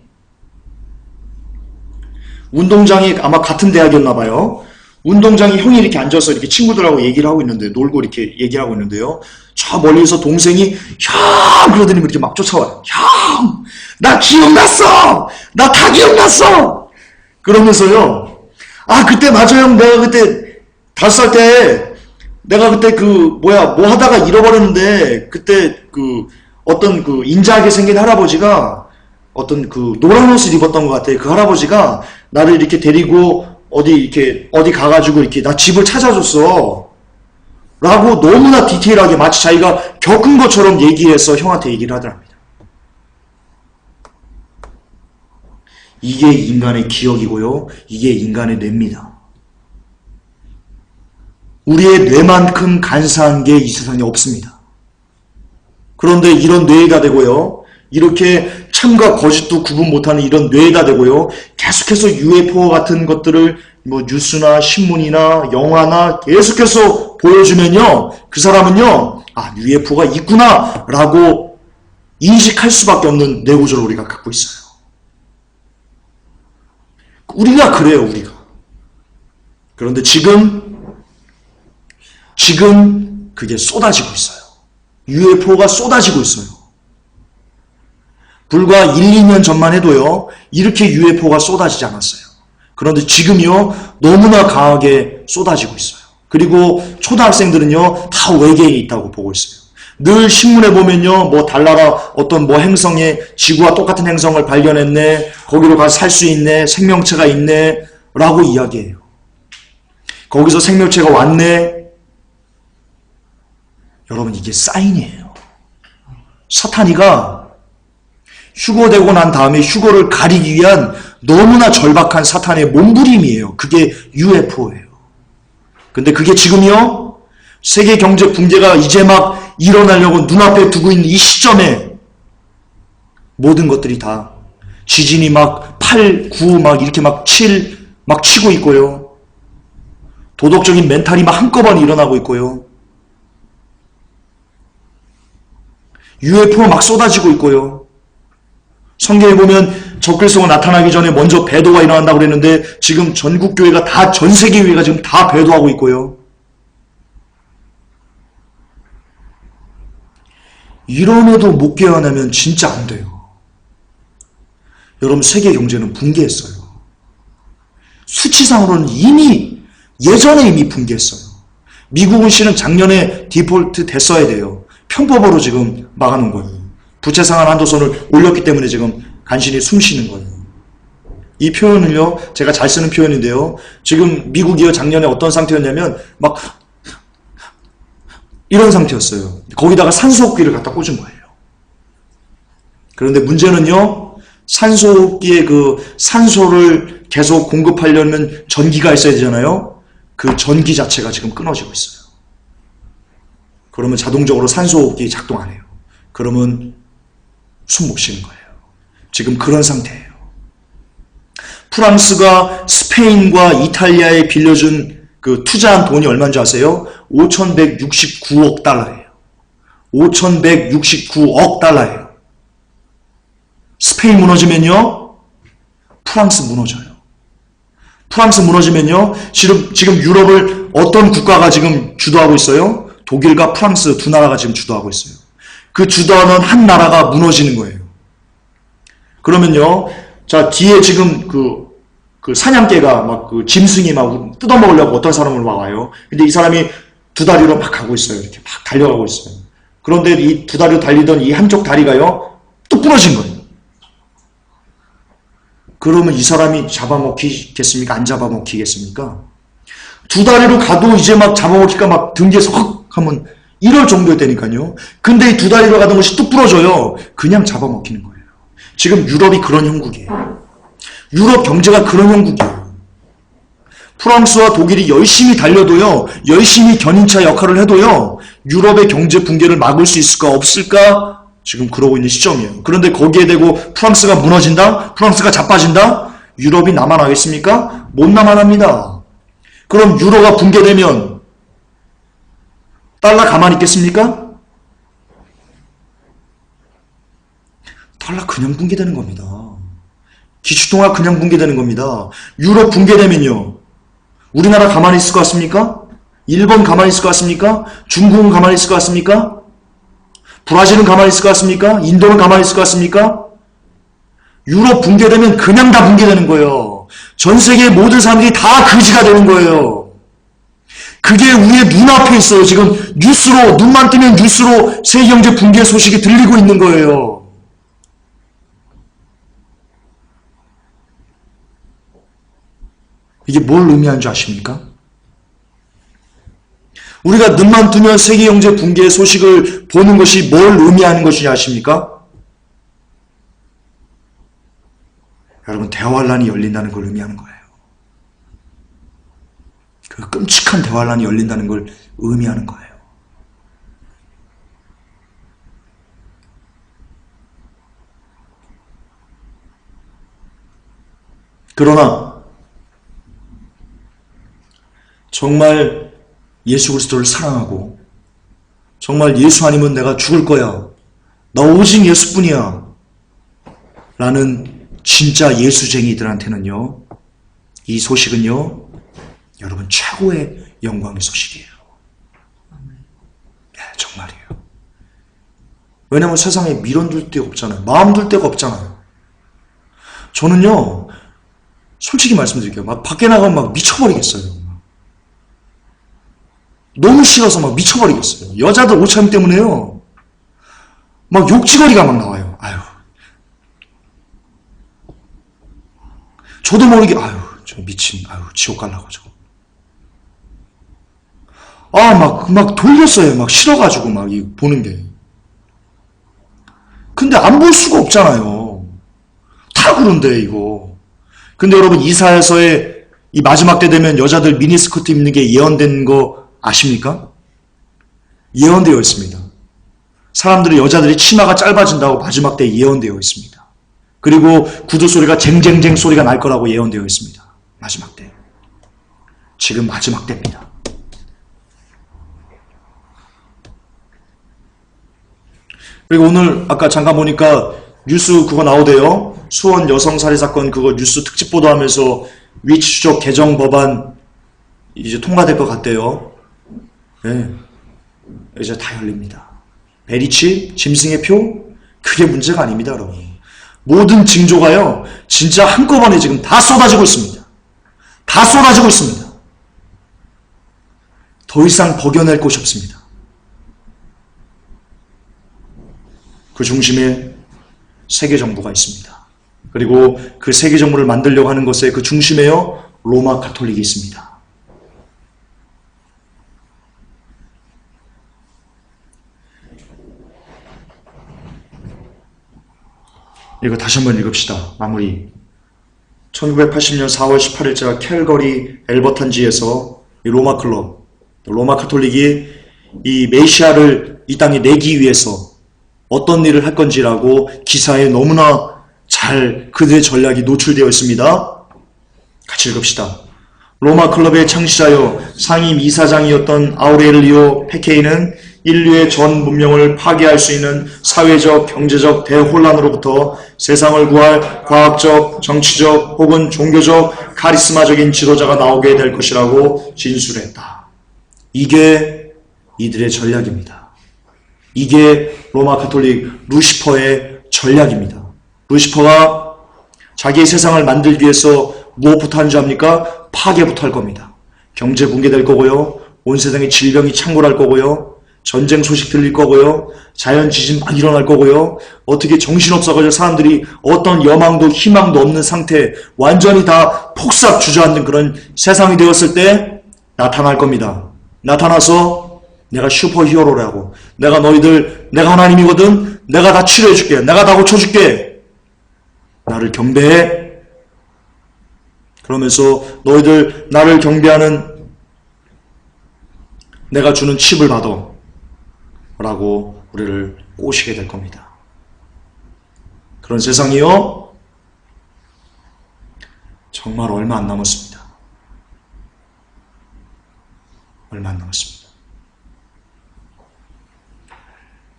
운동장이 아마 같은 대학이었나 봐요. 운동장에 형이 이렇게 앉아서 이렇게 친구들하고 얘기를 하고 있는데, 놀고 이렇게 얘기를 하고 있는데요. 저 멀리서 동생이 형! 그러더니 이렇게 막 쫓아와요. 형! 나 기억났어! 나 다 기억났어! 그러면서요. 그때 맞아, 형. 내가 그때 5살 때 내가 그때 뭐 하다가 잃어버렸는데, 그때 어떤 인자하게 생긴 할아버지가 어떤 노란 옷을 입었던 것 같아요. 그 할아버지가 나를 이렇게 데리고 어디 가가지고 이렇게 나 집을 찾아줬어. 라고 너무나 디테일하게 마치 자기가 겪은 것처럼 얘기해서 형한테 얘기를 하더랍니다. 이게 인간의 기억이고요. 이게 인간의 뇌입니다. 우리의 뇌만큼 간사한 게 이 세상에 없습니다. 그런데 이런 뇌가 되고요. 이렇게 참과 거짓도 구분 못하는 이런 뇌가 되고요. 계속해서 UFO 같은 것들을 뉴스나 신문이나 영화나 계속해서 보여주면요. 그 사람은요. UFO가 있구나 라고 인식할 수밖에 없는 뇌구조를 우리가 갖고 있어요. 우리가 그래요. 우리가. 그런데 지금 그게 쏟아지고 있어요. UFO가 쏟아지고 있어요. 불과 1, 2년 전만 해도요. 이렇게 UFO가 쏟아지지 않았어요. 그런데 지금요. 너무나 강하게 쏟아지고 있어요. 그리고 초등학생들은요. 다 외계인이 있다고 보고 있어요. 늘 신문에 보면요. 달나라 어떤 행성에 지구와 똑같은 행성을 발견했네. 거기로 가서 살 수 있네. 생명체가 있네. 라고 이야기해요. 거기서 생명체가 왔네. 여러분, 이게 사인이에요. 사탄이가 휴거되고 난 다음에 휴거를 가리기 위한 너무나 절박한 사탄의 몸부림이에요. 그게 UFO예요. 근데 그게 지금요, 세계 경제 붕괴가 이제 막 일어나려고 눈앞에 두고 있는 이 시점에 모든 것들이 다 지진이 막 8, 9 막 이렇게 막 7 막 치고 있고요. 도덕적인 멘탈이 막 한꺼번에 일어나고 있고요. UFO 막 쏟아지고 있고요. 성경에 보면 적그리스도가 나타나기 전에 먼저 배도가 일어난다고 그랬는데 지금 전국 교회가 다, 전 세계 교회가 지금 다 배도하고 있고요. 이럼에도 못 깨어나면 진짜 안 돼요. 여러분, 세계 경제는 붕괴했어요. 수치상으로는 예전에 이미 붕괴했어요. 미국은 실은 작년에 디폴트 됐어야 돼요. 편법으로 지금 막아놓은 거예요. 부채 상한 한도선을 올렸기 때문에 지금 간신히 숨 쉬는 거예요. 이 표현을요, 제가 잘 쓰는 표현인데요. 지금 미국이요, 작년에 어떤 상태였냐면 막 이런 상태였어요. 거기다가 산소호흡기를 갖다 꽂은 거예요. 그런데 문제는요, 산소호흡기에 그 산소를 계속 공급하려면 전기가 있어야 되잖아요. 그 전기 자체가 지금 끊어지고 있어요. 그러면 자동적으로 산소호흡기 작동 안 해요. 그러면 숨 못 쉬는 거예요. 지금 그런 상태예요. 프랑스가 스페인과 이탈리아에 빌려준 그 투자한 돈이 얼마인 줄 아세요? 5,169억 달러예요. 5,169억 달러예요. 스페인 무너지면요, 프랑스 무너져요. 프랑스 무너지면요, 지금 유럽을 어떤 국가가 지금 주도하고 있어요? 독일과 프랑스 두 나라가 지금 주도하고 있어요. 그 주도하는 한 나라가 무너지는 거예요. 그러면요, 자, 뒤에 지금 그 사냥개가 막 그 짐승이 막 뜯어먹으려고 어떤 사람을 막 와요. 근데 이 사람이 두 다리로 막 가고 있어요. 이렇게 막 달려가고 있어요. 그런데 이 두 다리로 달리던 이 한쪽 다리가요, 또 부러진 거예요. 그러면 이 사람이 잡아먹히겠습니까? 안 잡아먹히겠습니까? 두 다리로 가도 이제 막 잡아먹히니까 막 등 뒤에서 헉 하면 이럴 정도일 때니까요. 근데 이 두 다리로 가던 것이 뚝 부러져요. 그냥 잡아먹히는 거예요. 지금 유럽이 그런 형국이에요. 유럽 경제가 그런 형국이에요. 프랑스와 독일이 열심히 달려도요, 열심히 견인차 역할을 해도요, 유럽의 경제 붕괴를 막을 수 있을까 없을까? 지금 그러고 있는 시점이에요. 그런데 거기에 대고 프랑스가 무너진다? 프랑스가 자빠진다? 유럽이 남아나겠습니까? 못 남아납니다. 그럼 유로가 붕괴되면 달러 가만히 있겠습니까? 달러 그냥 붕괴되는 겁니다. 기축통화 그냥 붕괴되는 겁니다. 유럽 붕괴되면요, 우리나라 가만히 있을 것 같습니까? 일본 가만히 있을 것 같습니까? 중국은 가만히 있을 것 같습니까? 브라질은 가만히 있을 것 같습니까? 인도는 가만히 있을 것 같습니까? 유럽 붕괴되면 그냥 다 붕괴되는 거예요. 전 세계의 모든 사람들이 다 거지가 되는 거예요. 그게 우리의 눈앞에 있어요. 지금 뉴스로, 눈만 뜨면 뉴스로 세계경제 붕괴 소식이 들리고 있는 거예요. 이게 뭘 의미하는 줄 아십니까? 우리가 눈만 뜨면 세계경제 붕괴의 소식을 보는 것이 뭘 의미하는 것이냐 아십니까? 여러분, 대환란이 열린다는 걸 의미하는 거예요. 그 끔찍한 대환란이 열린다는 걸 의미하는 거예요. 그러나 정말 예수 그리스도를 사랑하고 정말 예수 아니면 내가 죽을 거야, 나 오직 예수뿐이야 라는 진짜 예수쟁이들한테는요, 이 소식은요, 여러분 최고의 영광의 소식이에요. 네, 정말이에요. 왜냐하면 세상에 미련 둘 데가 없잖아요. 마음 둘 데가 없잖아요. 저는요, 솔직히 말씀드릴게요. 막 밖에 나가면 막 미쳐버리겠어요. 너무 싫어서 막 미쳐버리겠어요. 여자들 옷차림 때문에요, 막 욕지거리가 막 나와요. 아유, 저도 모르게, 아유, 저 미친, 아유, 지옥 갈라고 저거. 막 돌렸어요. 막 싫어가지고 막 보는 게. 근데 안 볼 수가 없잖아요. 다 그런데 이거. 근데 여러분, 이사야서에 이 마지막 때 되면 여자들 미니스커트 입는 게 예언된 거 아십니까? 예언되어 있습니다. 사람들이, 여자들이 치마가 짧아진다고 마지막 때 예언되어 있습니다. 그리고 구두 소리가 쟁쟁쟁 소리가 날 거라고 예언되어 있습니다. 마지막 때. 지금 마지막 때입니다. 그리고 오늘 아까 잠깐 보니까 뉴스 그거 나오대요. 수원 여성 살해 사건 그거 뉴스 특집 보도하면서 위치 추적 개정 법안 이제 통과될 것 같대요. 네. 이제 다 열립니다. 베리치, 짐승의 표, 그게 문제가 아닙니다, 여러분. 모든 징조가요, 진짜 한꺼번에 지금 다 쏟아지고 있습니다. 다 쏟아지고 있습니다. 더 이상 버겨낼 곳이 없습니다. 그 중심에 세계 정부가 있습니다. 그리고 그 세계 정부를 만들려고 하는 것의 그 중심에요, 로마 가톨릭이 있습니다. 이거 다시 한번 읽읍시다. 마무리. 1980년 4월 18일자 캘거리 엘버탄지에서 이 로마 클럽, 로마 가톨릭이 이 메시아를 이 땅에 내기 위해서 어떤 일을 할 건지라고 기사에 너무나 잘 그들의 전략이 노출되어 있습니다. 같이 읽읍시다. 로마 클럽의 창시자요 상임 이사장이었던 아우렐리오 페케이는 인류의 전 문명을 파괴할 수 있는 사회적, 경제적 대혼란으로부터 세상을 구할 과학적, 정치적 혹은 종교적 카리스마적인 지도자가 나오게 될 것이라고 진술했다. 이게 이들의 전략입니다. 이게 로마 가톨릭 루시퍼의 전략입니다. 루시퍼가 자기의 세상을 만들기 위해서 무엇부터 한 줄 압니까? 파괴부터 할 겁니다. 경제 붕괴될 거고요. 온 세상에 질병이 창궐할 거고요. 전쟁 소식 들릴 거고요. 자연 지진 막 일어날 거고요. 어떻게 정신없어가지고 사람들이 어떤 여망도 희망도 없는 상태, 완전히 다 폭삭 주저앉는 그런 세상이 되었을 때 나타날 겁니다. 나타나서 내가 슈퍼히어로라고, 내가 너희들, 내가 하나님이거든, 내가 다 치료해줄게, 내가 다 고쳐줄게, 나를 경배해. 그러면서 너희들 나를 경배하는 내가 주는 칩을 받아 라고 우리를 꼬시게 될 겁니다. 그런 세상이요, 정말 얼마 안 남았습니다. 얼마 안 남았습니다.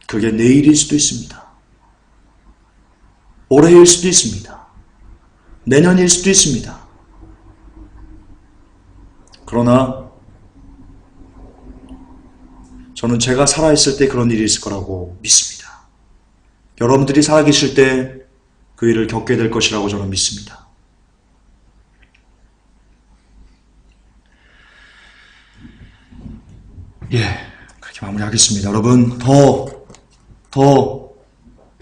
그게 내일일 수도 있습니다. 올해일 수도 있습니다. 내년일 수도 있습니다. 그러나 저는 제가 살아있을 때 그런 일이 있을 거라고 믿습니다. 여러분들이 살아계실 때 그 일을 겪게 될 것이라고 저는 믿습니다. 예, 그렇게 마무리하겠습니다. 여러분, 더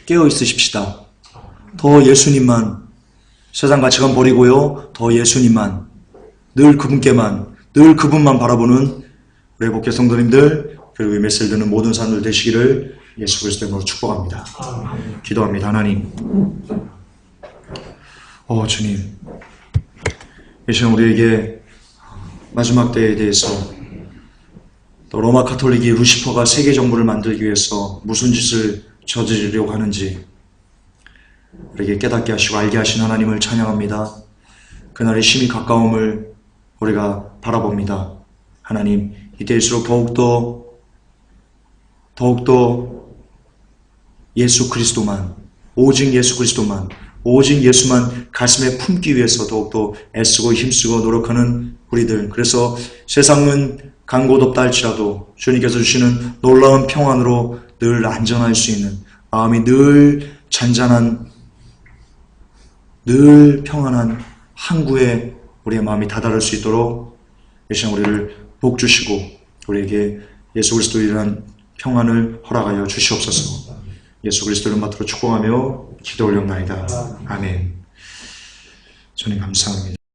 깨어 있으십시다. 더 예수님만, 세상 가치관 버리고요, 더 예수님만, 늘 그분께만, 늘 그분만 바라보는 우리 복개 성도님들, 그리고 이 메시지를 듣는 모든 사람들 되시기를 예수 그리스도의 이름으로 축복합니다. 기도합니다. 하나님, 주님, 이 시간 우리에게 마지막 때에 대해서, 또 로마 가톨릭이 루시퍼가 세계 정부를 만들기 위해서 무슨 짓을 저지르려고 하는지 우리에게 깨닫게 하시고 알게 하신 하나님을 찬양합니다. 그날의 심히 가까움을 우리가 바라봅니다. 하나님, 이때일수록 더욱더 예수 그리스도만, 오직 예수 그리스도만, 오직 예수만 가슴에 품기 위해서 더욱더 애쓰고 힘쓰고 노력하는 우리들, 그래서 세상은 간고롭다 할지라도 주님께서 주시는 놀라운 평안으로 늘 안전할 수 있는, 마음이 늘 잔잔한, 늘 평안한 항구에 우리의 마음이 다다를 수 있도록 이 시간 우리를 복 주시고 우리에게 예수 그리스도에 대한 평안을 허락하여 주시옵소서. 예수 그리스도를 받들어 축복하며 기도 올려옵나이다. 아멘. 주님 감사합니다.